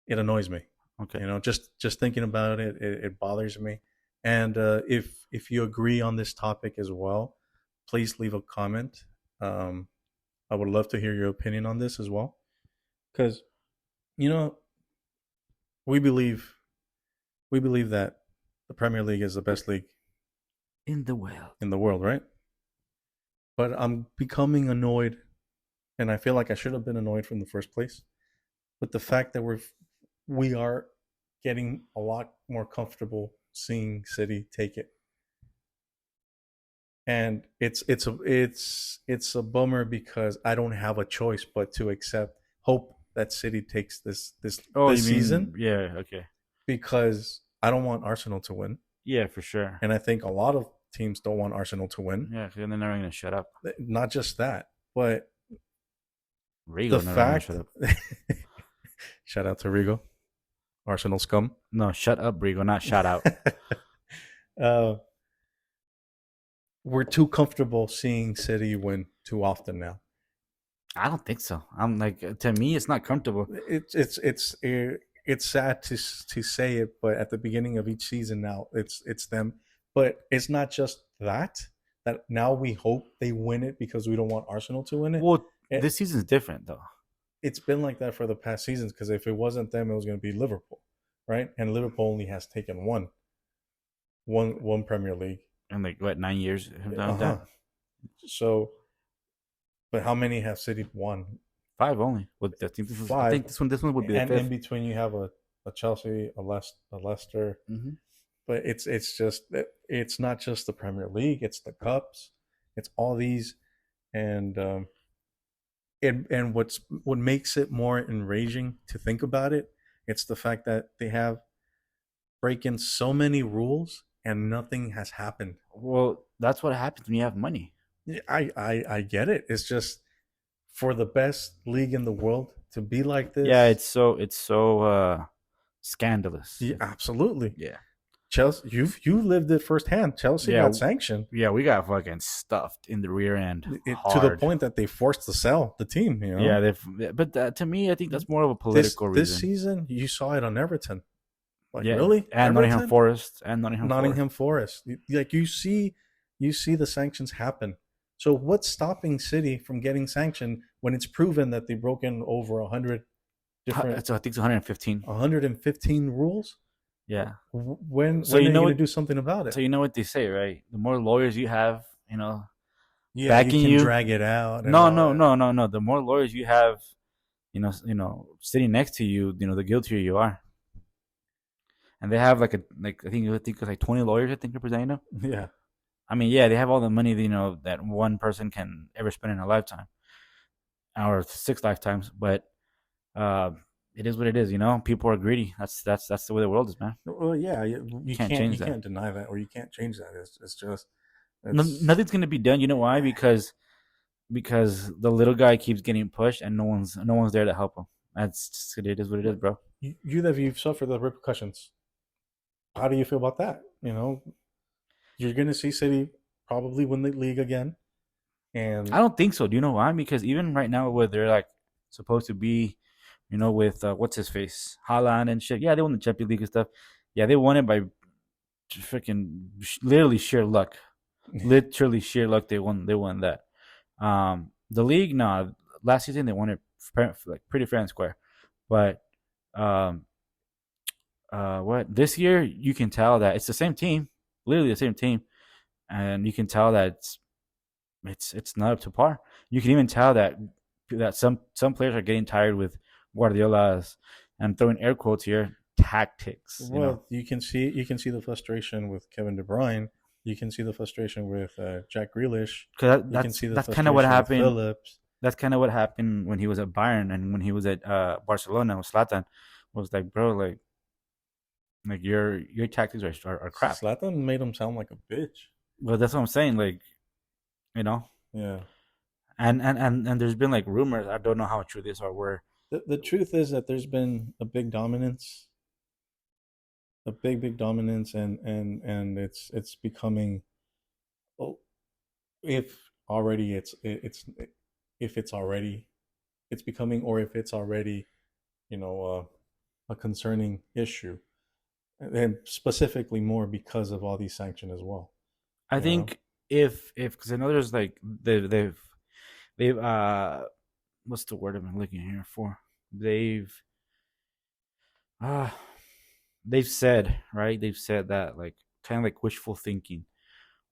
[SPEAKER 2] it annoys me.
[SPEAKER 1] Okay.
[SPEAKER 2] Just thinking about it, it bothers me. And if you agree on this topic as well, please leave a comment. Um, I would love to hear your opinion on this as well, because you know we believe we believe that the Premier League is the best league
[SPEAKER 1] In the world.
[SPEAKER 2] in the world, right? But I'm becoming annoyed, and I feel like I should have been annoyed from the first place with the fact that we are getting a lot more comfortable seeing City take it, and it's a bummer because I don't have a choice but to accept hope that City takes
[SPEAKER 1] Oh, you
[SPEAKER 2] this
[SPEAKER 1] mean
[SPEAKER 2] season,
[SPEAKER 1] yeah? Okay.
[SPEAKER 2] because I don't want Arsenal to win,
[SPEAKER 1] Yeah, for sure.
[SPEAKER 2] and I think a lot of teams don't want Arsenal to win.
[SPEAKER 1] Yeah, and they're never gonna shut up.
[SPEAKER 2] Not just that, but the
[SPEAKER 1] Rigo never gonna shut
[SPEAKER 2] fact.
[SPEAKER 1] up.
[SPEAKER 2] Shout out to Rigo, Arsenal scum.
[SPEAKER 1] No, shut up, Rigo, not shout out.
[SPEAKER 2] uh, we're too comfortable seeing City win too often now.
[SPEAKER 1] I don't think so. I'm like, to me, it's not comfortable.
[SPEAKER 2] It's sad to say it, but at the beginning of each season now, it's them. But it's not just that now we hope they win it because we don't want Arsenal to win it.
[SPEAKER 1] Well,
[SPEAKER 2] It,
[SPEAKER 1] this season's different though.
[SPEAKER 2] it's been like that for the past seasons, because if it wasn't them, it was going to be Liverpool, right? And Liverpool only has taken one Premier League.
[SPEAKER 1] In like what 9 years have done
[SPEAKER 2] Uh-huh.
[SPEAKER 1] that?
[SPEAKER 2] So, but how many have City won?
[SPEAKER 1] 5 only. Well, I think
[SPEAKER 2] Five.
[SPEAKER 1] this one would be the
[SPEAKER 2] And
[SPEAKER 1] fifth.
[SPEAKER 2] in between, you have a a Chelsea, a Leicester,
[SPEAKER 1] Hmm.
[SPEAKER 2] but it's just it's not just the Premier League, it's the cups, it's all these, and and what makes it more enraging to think about it, it's the fact that they have breaking so many rules and nothing has happened.
[SPEAKER 1] Well, that's what happens when you have money.
[SPEAKER 2] I get it. It's just for the best league in the world to be like
[SPEAKER 1] Yeah,
[SPEAKER 2] this.
[SPEAKER 1] it's so scandalous.
[SPEAKER 2] Yeah, absolutely.
[SPEAKER 1] Yeah.
[SPEAKER 2] Chelsea, you lived it firsthand. Chelsea
[SPEAKER 1] Yeah,
[SPEAKER 2] got sanctioned
[SPEAKER 1] yeah, we got fucking stuffed in the rear end
[SPEAKER 2] to the
[SPEAKER 1] hard.
[SPEAKER 2] point that they forced to sell the team. You
[SPEAKER 1] Yeah,
[SPEAKER 2] know,
[SPEAKER 1] but to me, I think that's more of a
[SPEAKER 2] this
[SPEAKER 1] political
[SPEAKER 2] this
[SPEAKER 1] reason.
[SPEAKER 2] season you saw it on Everton. Like
[SPEAKER 1] Yeah,
[SPEAKER 2] really,
[SPEAKER 1] and Nottingham
[SPEAKER 2] Everton,
[SPEAKER 1] Forest and Nottingham Forest.
[SPEAKER 2] Nottingham Forest. Like you see the sanctions happen. So what's stopping City from getting sanctioned when it's proven that they've broken over 100 different
[SPEAKER 1] So I think it's 115.
[SPEAKER 2] 115 rules?
[SPEAKER 1] Yeah. So
[SPEAKER 2] When
[SPEAKER 1] you
[SPEAKER 2] are you
[SPEAKER 1] know
[SPEAKER 2] going
[SPEAKER 1] what?
[SPEAKER 2] to do something about
[SPEAKER 1] So
[SPEAKER 2] it?
[SPEAKER 1] you know what they say, right? The more lawyers you have,
[SPEAKER 2] Yeah, you
[SPEAKER 1] backing
[SPEAKER 2] can
[SPEAKER 1] you.
[SPEAKER 2] drag it out and
[SPEAKER 1] No,
[SPEAKER 2] all
[SPEAKER 1] no,
[SPEAKER 2] that.
[SPEAKER 1] no, no, no. The more lawyers you have, sitting next to you, the guiltier you are. And they have I think it's like 20 lawyers I think representing them.
[SPEAKER 2] Yeah.
[SPEAKER 1] I mean, yeah, they have all the money that one person can ever spend in a lifetime or six lifetimes, but uh, it is what it is. People are greedy. That's the way the world is, man.
[SPEAKER 2] Well, yeah,
[SPEAKER 1] You can't change
[SPEAKER 2] you
[SPEAKER 1] that.
[SPEAKER 2] can't deny that, or you can't change that. It's just
[SPEAKER 1] No,
[SPEAKER 2] it's
[SPEAKER 1] nothing's gonna be done. You know why? Because the little guy keeps getting pushed and no one's there to help him. That's just, it is what it is, bro.
[SPEAKER 2] you that you've suffered the repercussions. How do you feel about that? You know, you're going to see City probably win the league again,
[SPEAKER 1] I
[SPEAKER 2] and
[SPEAKER 1] don't think so. Do you know why? Because even right now, where they're like supposed to be, with what's his face, Haaland and shit. Yeah, they won the Champions League and stuff. Yeah, they won it by freaking literally sheer luck. Literally sheer luck. They won that. The league, nah. Last season they won it like pretty fair and square, but um, what this year you can tell that it's the same team, literally the same team, and you can tell that it's not up to par. You can even tell that some players are getting tired with Guardiola's, and throwing air quotes here, tactics.
[SPEAKER 2] well, you can see the frustration with Kevin De Bruyne. You can see the frustration with Jack Grealish.
[SPEAKER 1] Because
[SPEAKER 2] You can
[SPEAKER 1] that's
[SPEAKER 2] see the
[SPEAKER 1] that's kind of what
[SPEAKER 2] frustration with
[SPEAKER 1] happened.
[SPEAKER 2] Phillips.
[SPEAKER 1] That's kind of what happened when he was at Bayern and when he was at Barcelona with Zlatan. Was like, bro, like your tactics are crap.
[SPEAKER 2] Zlatan made him sound like a bitch.
[SPEAKER 1] But that's what I'm saying. Like, you know,
[SPEAKER 2] Yeah.
[SPEAKER 1] and there's been like rumors. I don't know how true this are. Where
[SPEAKER 2] The truth is that there's been a big dominance, a big dominance, and it's becoming, oh, if already it's if it's already it's becoming, or if it's already, you know, a concerning issue, and specifically more because of all these sanctions as well.
[SPEAKER 1] I
[SPEAKER 2] You know,
[SPEAKER 1] think if because I know there's like they've what's the word I'm looking here for? They've uh they've said, right. They've said that, like, kind of like wishful thinking,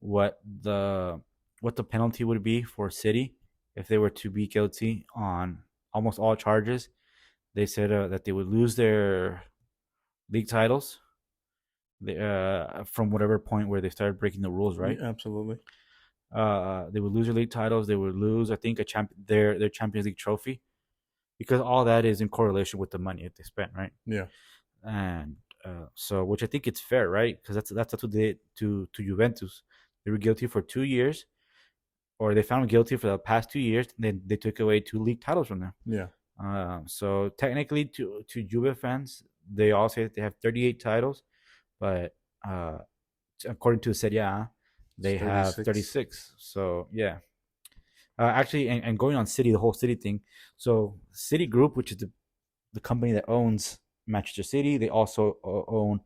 [SPEAKER 1] what the what the penalty would be for City if they were to be guilty on almost all charges. They said that they would lose their league titles, from whatever point where they started breaking the rules, right?
[SPEAKER 2] absolutely.
[SPEAKER 1] They would lose their league titles. They would lose, I think, their Champions League trophy, because all that is in correlation with the money that they spent, right?
[SPEAKER 2] Yeah,
[SPEAKER 1] And so, which I think it's fair, right? Because that's what they did to Juventus. They were guilty for 2 years, or they found guilty for the past 2 years. Then they took away two league titles from them.
[SPEAKER 2] yeah.
[SPEAKER 1] So technically, to Juve fans, they all say that they have 38 titles, but uh, according to Serie A,
[SPEAKER 2] It's
[SPEAKER 1] they have
[SPEAKER 2] 36.
[SPEAKER 1] 36. So yeah, actually, and going on City, the whole City thing. So City Group, which is the company that owns Manchester City, they also own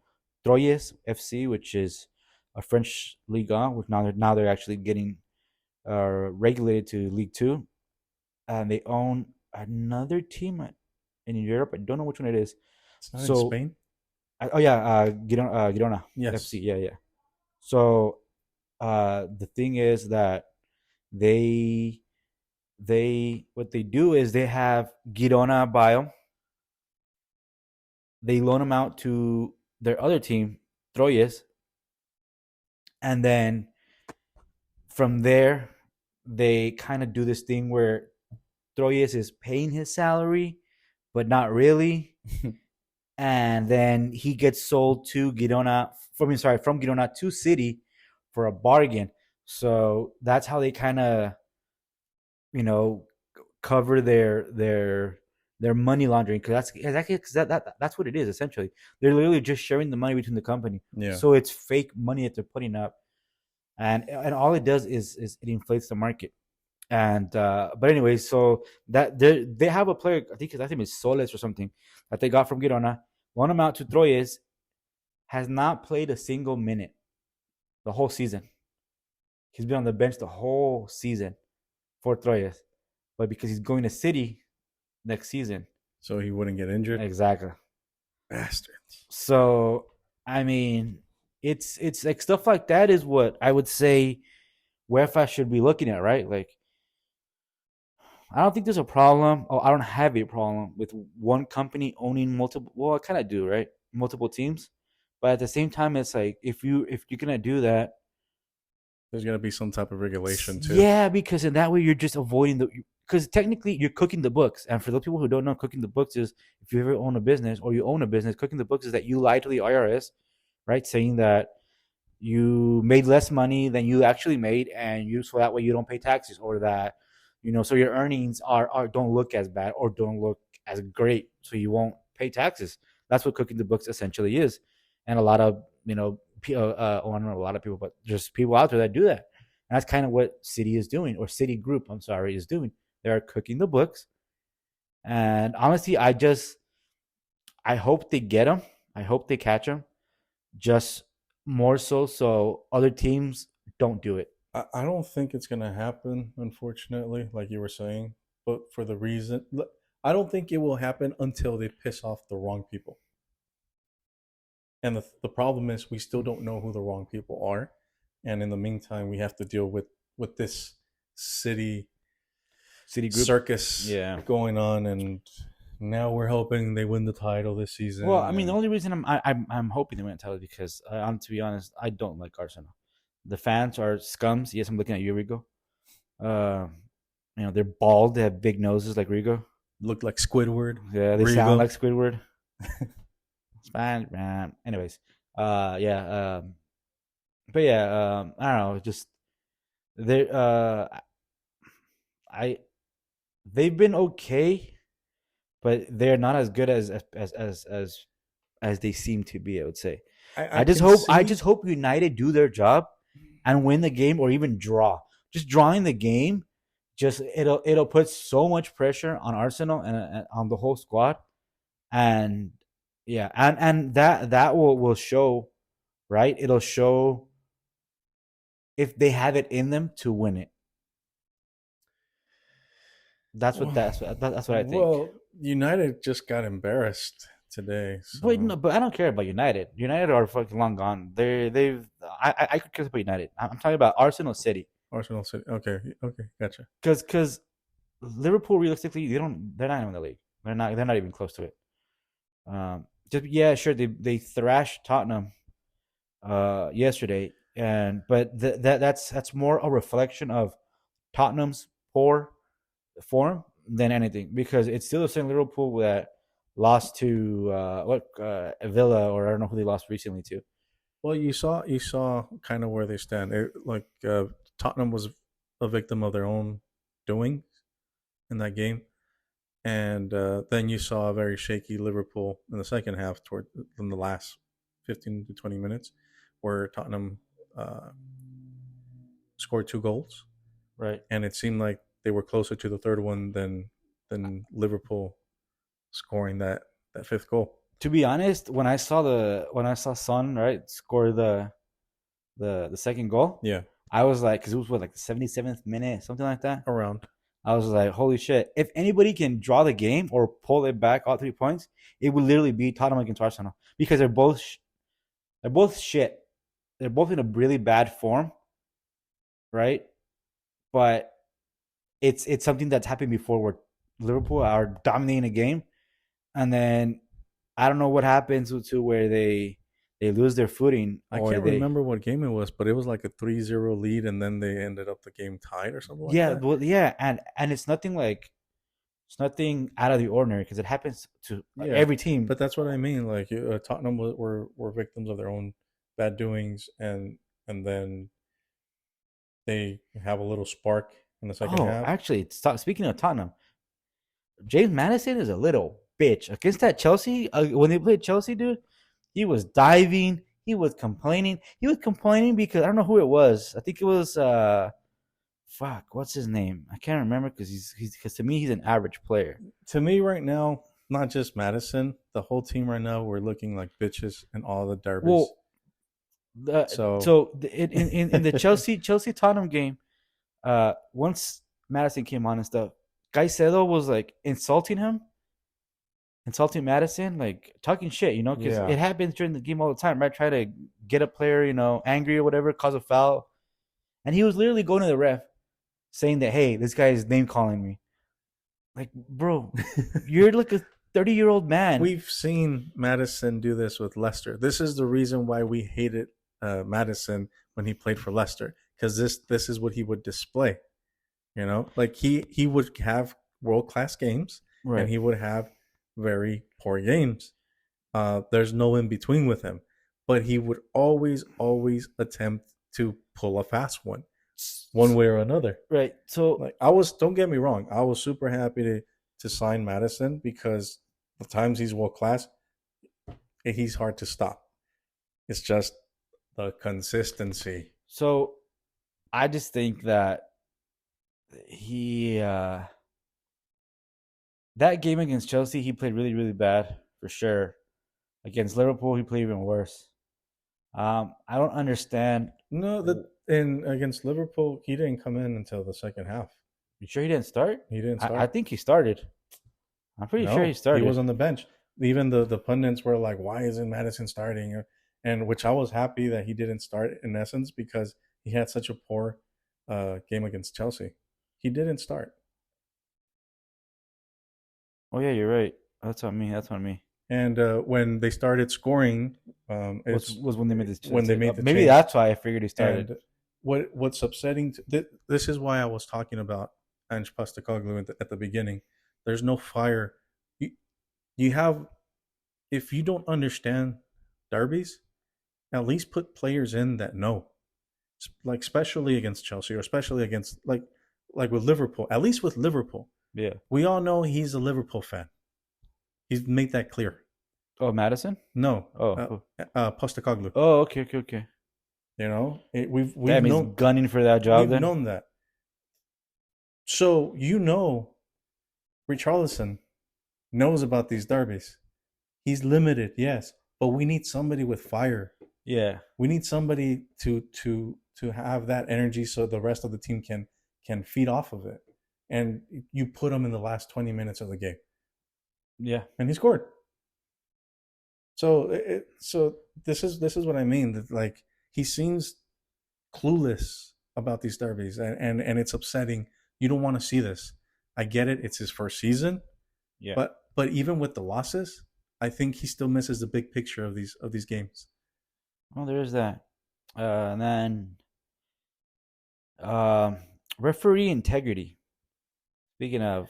[SPEAKER 1] Troyes FC, which is a French Liga, which now they're actually getting regulated to League Two, and they own another team in Europe. I don't know which one it is.
[SPEAKER 2] It's not in
[SPEAKER 1] So,
[SPEAKER 2] Spain.
[SPEAKER 1] oh yeah, Girona FC.
[SPEAKER 2] Yes.
[SPEAKER 1] Yeah, yeah. So, the thing is that they what they do is they have Girona Bio, They loan him out to their other team, Troyes, and then from there they kind of do this thing where Troyes is paying his salary, but not really. And then he gets sold to Girona. From Girona to City for a bargain. So that's how they kind of, you know, cover their money laundering, because that's exactly because that's what it is essentially. They're literally just sharing the money between the company,
[SPEAKER 2] Yeah.
[SPEAKER 1] so it's fake money that they're putting up, and all it does is it inflates the market. And but anyway, so that they have a player, I think his name is Soles or something, that they got from Girona, loan him out to Troyes, has not played a single minute the whole season. He's been on the bench the whole season for Troyes, but because he's going to City next season.
[SPEAKER 2] So he wouldn't get injured.
[SPEAKER 1] Exactly.
[SPEAKER 2] Bastards.
[SPEAKER 1] So I mean, it's like stuff like that is what I would say UEFA should be looking at, right? Like, I don't think there's a problem. Oh, I don't have a problem with one company owning multiple. Well, I kind of do, right? Multiple teams, but at the same time, it's like if you're gonna do that,
[SPEAKER 2] There's gonna be some type of regulation too.
[SPEAKER 1] yeah, because in that way you're just avoiding the, because technically you're cooking the books. And for those people who don't know, cooking the books is, if you ever own a business or you own a business, cooking the books is that you lie to the IRS, right? Saying that you made less money than you actually made, and you, so that way you don't pay taxes, or that, so your earnings are don't look as bad or don't look as great, so you won't pay taxes. That's what cooking the books essentially is. And a lot of, well, I don't know, a lot of people, but just people out there that do that. And that's kind of what City is doing, or City Group, I'm sorry, is doing. They're cooking the books. And honestly, I hope they get them. I hope they catch them. Just more so other teams don't do it.
[SPEAKER 2] I don't think it's gonna happen, unfortunately, like you were saying. But for the reason, I don't think it will happen until they piss off the wrong people. And the problem is we still don't know who the wrong people are. And in the meantime, we have to deal with this city
[SPEAKER 1] City Group,
[SPEAKER 2] circus
[SPEAKER 1] yeah.
[SPEAKER 2] going on, and now we're hoping they win the title this
[SPEAKER 1] Well,
[SPEAKER 2] season.
[SPEAKER 1] I mean, the
[SPEAKER 2] And
[SPEAKER 1] only reason I'm hoping they win the title is because, to be honest, I don't like Arsenal. The fans are scums. Yes, I'm looking at you, Rigo. Uh, they're bald. They have big noses like Rigo.
[SPEAKER 2] look like Squidward,
[SPEAKER 1] Yeah, they sound
[SPEAKER 2] Regal.
[SPEAKER 1] like Squidward. It's fine, man. Anyways, yeah, but yeah, I don't know. Just they, I they've been okay, but they're not as good as they seem to be, I would say.
[SPEAKER 2] I
[SPEAKER 1] I just
[SPEAKER 2] can
[SPEAKER 1] hope I
[SPEAKER 2] see.
[SPEAKER 1] just hope United do their job and win the game, or even draw. Just drawing the game, just it'll put so much pressure on Arsenal and on the whole squad. And yeah, and that will show, right? It'll show if they have it in them to win it. That's what I think.
[SPEAKER 2] Well, United just got embarrassed today,
[SPEAKER 1] But
[SPEAKER 2] so
[SPEAKER 1] no, but I don't care about United. United are fucking long gone. I could care about United. I'm talking about Arsenal City,
[SPEAKER 2] Arsenal City. Okay, okay, gotcha.
[SPEAKER 1] because Liverpool, realistically, they're not in the league. They're not even close to it. Just, yeah, sure, they thrashed Tottenham yesterday, and but that's more a reflection of Tottenham's poor form than anything, because it's still the same Liverpool that lost to Villa, or I don't know who they lost recently to.
[SPEAKER 2] Well, you saw kind of where they stand. Tottenham was a victim of their own doing in that game, and then you saw a very shaky Liverpool in the second half, toward in the last 15 to 20 minutes, where Tottenham uh, scored 2 goals,
[SPEAKER 1] Right.
[SPEAKER 2] and it seemed like they were closer to the third one than Liverpool scoring that fifth goal.
[SPEAKER 1] To be honest, when I saw Son, right, score the second goal,
[SPEAKER 2] Yeah,
[SPEAKER 1] I was like, because it was what, like the 77th minute, something like that.
[SPEAKER 2] around.
[SPEAKER 1] I was like, holy shit! If anybody can draw the game or pull it back all 3 points, it would literally be Tottenham against Arsenal, because they're both shit. They're both in a really bad form, right? But it's something that's happened before, where Liverpool are dominating a game, and then I don't know what happens to where they lose their footing
[SPEAKER 2] I
[SPEAKER 1] or
[SPEAKER 2] can't
[SPEAKER 1] they.
[SPEAKER 2] remember what game it was, but it was like a 3-0 lead, and then they ended up the game tied or something like
[SPEAKER 1] Yeah,
[SPEAKER 2] that.
[SPEAKER 1] well, yeah, and it's nothing out of the ordinary because it happens to
[SPEAKER 2] Yeah,
[SPEAKER 1] every team.
[SPEAKER 2] but that's what I mean. Like Tottenham were victims of their own bad doings, and then they have a little spark in the second
[SPEAKER 1] Oh,
[SPEAKER 2] half.
[SPEAKER 1] actually, speaking of Tottenham, James Madison is a little bitch against that Chelsea. When they played Chelsea, dude, he was diving. He was complaining. He was complaining because I don't know who it was. I think it was fuck. What's his name? I can't remember because he's because to me he's an average player.
[SPEAKER 2] To me, right now, not just Madison, the whole team right now, we're looking like bitches in all the derbies.
[SPEAKER 1] Well,
[SPEAKER 2] So,
[SPEAKER 1] so in the Chelsea Tottenham game, once Madison came on and stuff, Caicedo was like insulting Madison, like talking shit, because
[SPEAKER 2] yeah,
[SPEAKER 1] it happens during the game all the time, right? Try to get a player, angry or whatever, cause a foul, and he was literally going to the ref saying that, hey, this guy is name calling me. Like, bro, you're like a 30-year-old man.
[SPEAKER 2] we've seen Madison do this with Leicester. This is the reason why we hated Madison when he played for Leicester, because this is what he would display. Like he would have world class games, and
[SPEAKER 1] Right.
[SPEAKER 2] he would have very poor games. There's no in between with him, but he would always attempt to pull a fast one way or another.
[SPEAKER 1] Right. So,
[SPEAKER 2] Like I was, don't get me wrong, I was super happy to sign Madison because the times he's world class, he's hard to stop. It's just the consistency.
[SPEAKER 1] so I just think that he that game against Chelsea, he played really, really bad for sure. Against Liverpool, he played even worse. I don't understand.
[SPEAKER 2] No, that in against Liverpool, he didn't come in until the second half.
[SPEAKER 1] You sure he didn't start?
[SPEAKER 2] He didn't
[SPEAKER 1] I
[SPEAKER 2] start.
[SPEAKER 1] think he started. I'm pretty sure he
[SPEAKER 2] No, he was
[SPEAKER 1] started.
[SPEAKER 2] on the bench. Even the pundits were like, "Why isn't Madison starting?" And which I was happy that he didn't start in essence because he had such a poor game against Chelsea. He didn't start,
[SPEAKER 1] Oh yeah, you're right. That's on me. That's on me.
[SPEAKER 2] and when they started scoring, it's
[SPEAKER 1] Was when they made this?
[SPEAKER 2] when they made the
[SPEAKER 1] Maybe
[SPEAKER 2] change.
[SPEAKER 1] that's why I figured he started.
[SPEAKER 2] And what's upsetting? This is why I was talking about Ange Postecoglou at the beginning. There's no fire. You, you have if you don't understand derbies, at least put players in that know, like especially against Chelsea or especially against like with Liverpool. At least with Liverpool,
[SPEAKER 1] Yeah.
[SPEAKER 2] we all know he's a Liverpool fan. He's made that clear.
[SPEAKER 1] Oh, Madison.
[SPEAKER 2] No,
[SPEAKER 1] Oh.
[SPEAKER 2] Postecoglou.
[SPEAKER 1] Oh. Okay. Okay. Okay.
[SPEAKER 2] We've
[SPEAKER 1] Damn, he's
[SPEAKER 2] known
[SPEAKER 1] gunning for that job
[SPEAKER 2] we've
[SPEAKER 1] then.
[SPEAKER 2] known that. So Richarlison knows about these derbies. He's limited, yes, but we need somebody with fire.
[SPEAKER 1] Yeah.
[SPEAKER 2] We need somebody to have that energy so the rest of the team can feed off of it. And you put him in the last 20 minutes of the game,
[SPEAKER 1] Yeah.
[SPEAKER 2] and he scored. So this is what I mean. That like he seems clueless about these derbies, and it's upsetting. You don't want to see this. I get it. It's his first season,
[SPEAKER 1] Yeah.
[SPEAKER 2] but even with the losses, I think he still misses the big picture of these games.
[SPEAKER 1] Well, there is that. And then um, referee integrity. Speaking of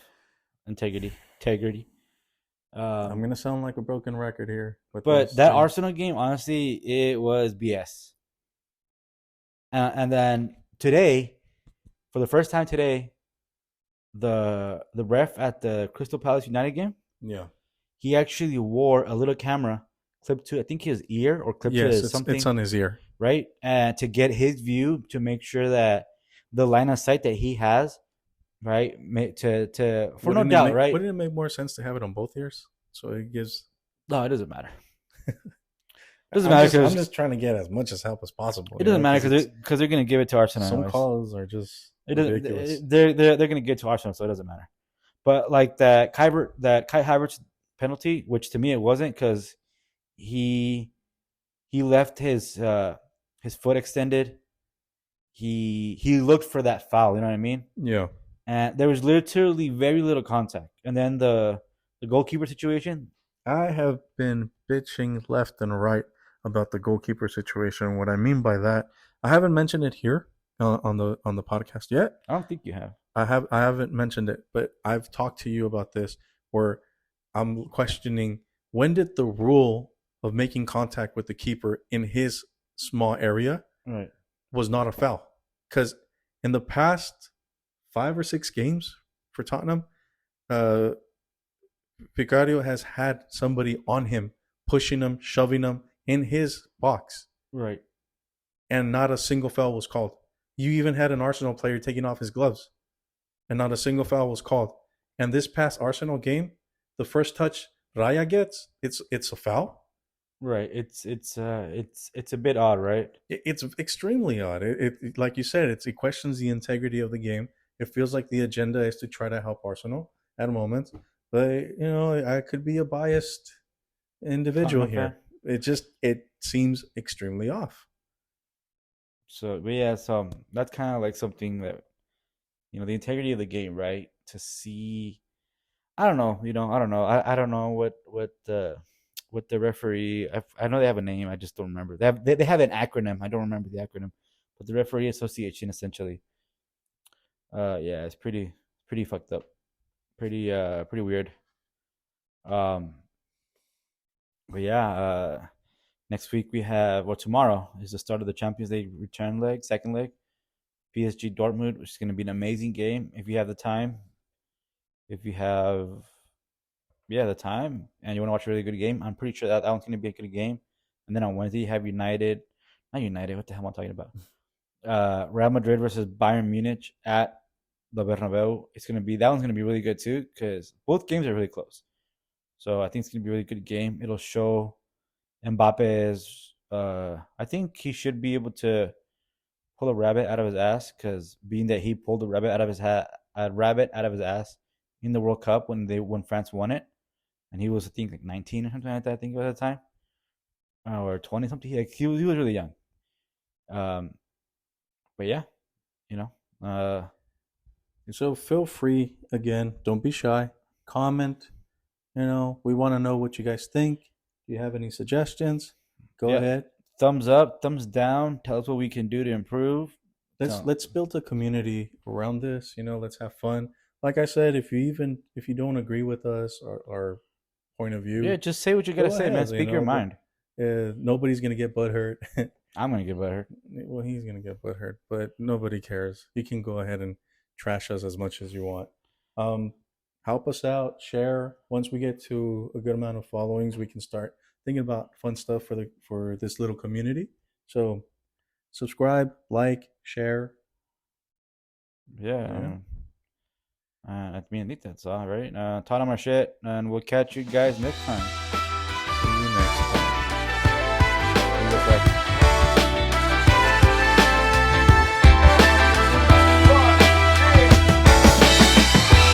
[SPEAKER 1] integrity.
[SPEAKER 2] I'm
[SPEAKER 1] Um,
[SPEAKER 2] gonna sound like a broken record here with
[SPEAKER 1] but
[SPEAKER 2] this
[SPEAKER 1] that
[SPEAKER 2] thing.
[SPEAKER 1] Arsenal game, honestly, it was BS. And then today, for the first time today, the ref at the Crystal Palace United game,
[SPEAKER 2] Yeah.
[SPEAKER 1] he actually wore a little camera clipped to I think his ear or clipped to
[SPEAKER 2] Yes, it's
[SPEAKER 1] something,
[SPEAKER 2] on his ear.
[SPEAKER 1] right? And to get his view to make sure that the line of sight that he has, right, to for no doubt, right?
[SPEAKER 2] Wouldn't it make more sense to have it on both ears? So it gives.
[SPEAKER 1] No, it doesn't matter. It doesn't
[SPEAKER 2] I'm
[SPEAKER 1] matter
[SPEAKER 2] just I'm
[SPEAKER 1] because
[SPEAKER 2] just trying to get as much as help as possible.
[SPEAKER 1] it doesn't matter
[SPEAKER 2] Because
[SPEAKER 1] because they're gonna give it to Arsenal
[SPEAKER 2] some
[SPEAKER 1] anyways.
[SPEAKER 2] calls are just
[SPEAKER 1] It
[SPEAKER 2] ridiculous.
[SPEAKER 1] doesn't. They're gonna get to Arsenal, so it doesn't matter. But like that Kai Havertz penalty, which to me it wasn't because he he left his foot extended. He looked for that foul. You know what I mean?
[SPEAKER 2] Yeah.
[SPEAKER 1] And there was literally very little contact. And then the goalkeeper situation,
[SPEAKER 2] I have been bitching left and right about the goalkeeper situation. What I mean by that, I haven't mentioned it here on the podcast yet.
[SPEAKER 1] I don't think you have.
[SPEAKER 2] I haven't mentioned it, but I've talked to you about this where I'm questioning when did the rule of making contact with the keeper in his small area
[SPEAKER 1] Right.
[SPEAKER 2] was not a foul? Because in the past 5 or 6 games for Tottenham, uh, Vicario has had somebody on him, pushing him, shoving him in his box,
[SPEAKER 1] Right.
[SPEAKER 2] and not a single foul was called. You even had an Arsenal player taking off his gloves, and not a single foul was called. And this past Arsenal game, the first touch Raya gets, it's a foul.
[SPEAKER 1] Right. It's a bit odd, right?
[SPEAKER 2] It's extremely odd. Like you said, it questions the integrity of the game. It feels like the agenda is to try to help Arsenal at a moment, but I could be a biased individual
[SPEAKER 1] Tottenham fan.
[SPEAKER 2] here. It seems extremely off.
[SPEAKER 1] So, but yeah, so that's kind of like something that the integrity of the game, right? To see, I don't know, I don't know, I don't know what the referee. I know they have a name, I just don't remember. They have an acronym. I don't remember the acronym, but the referee association essentially. Yeah, it's pretty fucked up, pretty weird. Um, but yeah, next week we have, well, tomorrow is the start of the Champions League return leg, second leg. PSG Dortmund, which is going to be an amazing game if you have the time. If you have, yeah, the time and you want to watch a really good game, I'm pretty sure that one's going to be a good game. And then on Wednesday, you have United, not United, what the hell am I talking about? Real Madrid versus Bayern Munich at the Bernabeu. That one's going to be really good too because both games are really close. So I think it's going to be a really good game. It'll show Mbappe's, I think he should be able to pull a rabbit out of his ass because being that he pulled a rabbit out of his ass in the World Cup when France won it, and he was, I think, like 19 or something like that. I think at the time, or 20 something. He was really young. Um, but yeah, you know, uh,
[SPEAKER 2] So feel free again. Don't be shy. Comment. We want to know what you guys think. Do you have any suggestions? Go
[SPEAKER 1] yeah,
[SPEAKER 2] ahead.
[SPEAKER 1] thumbs up, thumbs down. Tell us what we can do to improve. So
[SPEAKER 2] Let's build a community around this. Let's have fun. Like I said, if you don't agree with us or our point of
[SPEAKER 1] yeah,
[SPEAKER 2] view,
[SPEAKER 1] just say what you gotta
[SPEAKER 2] go
[SPEAKER 1] say, man.
[SPEAKER 2] ahead.
[SPEAKER 1] Speak your mind.
[SPEAKER 2] Nobody's gonna get butthurt.
[SPEAKER 1] I'm gonna get better.
[SPEAKER 2] Well, he's gonna get butthurt, but nobody cares. You can go ahead and trash us as much as you want. Um, Help us out. Share. Once we get to a good amount of followings, we can start thinking about fun stuff for this little community. So subscribe, like, share.
[SPEAKER 1] Yeah.
[SPEAKER 2] Yeah.
[SPEAKER 1] I mean, I think that's all right. Taught him our shit, and we'll catch you guys next time.
[SPEAKER 2] See you next time.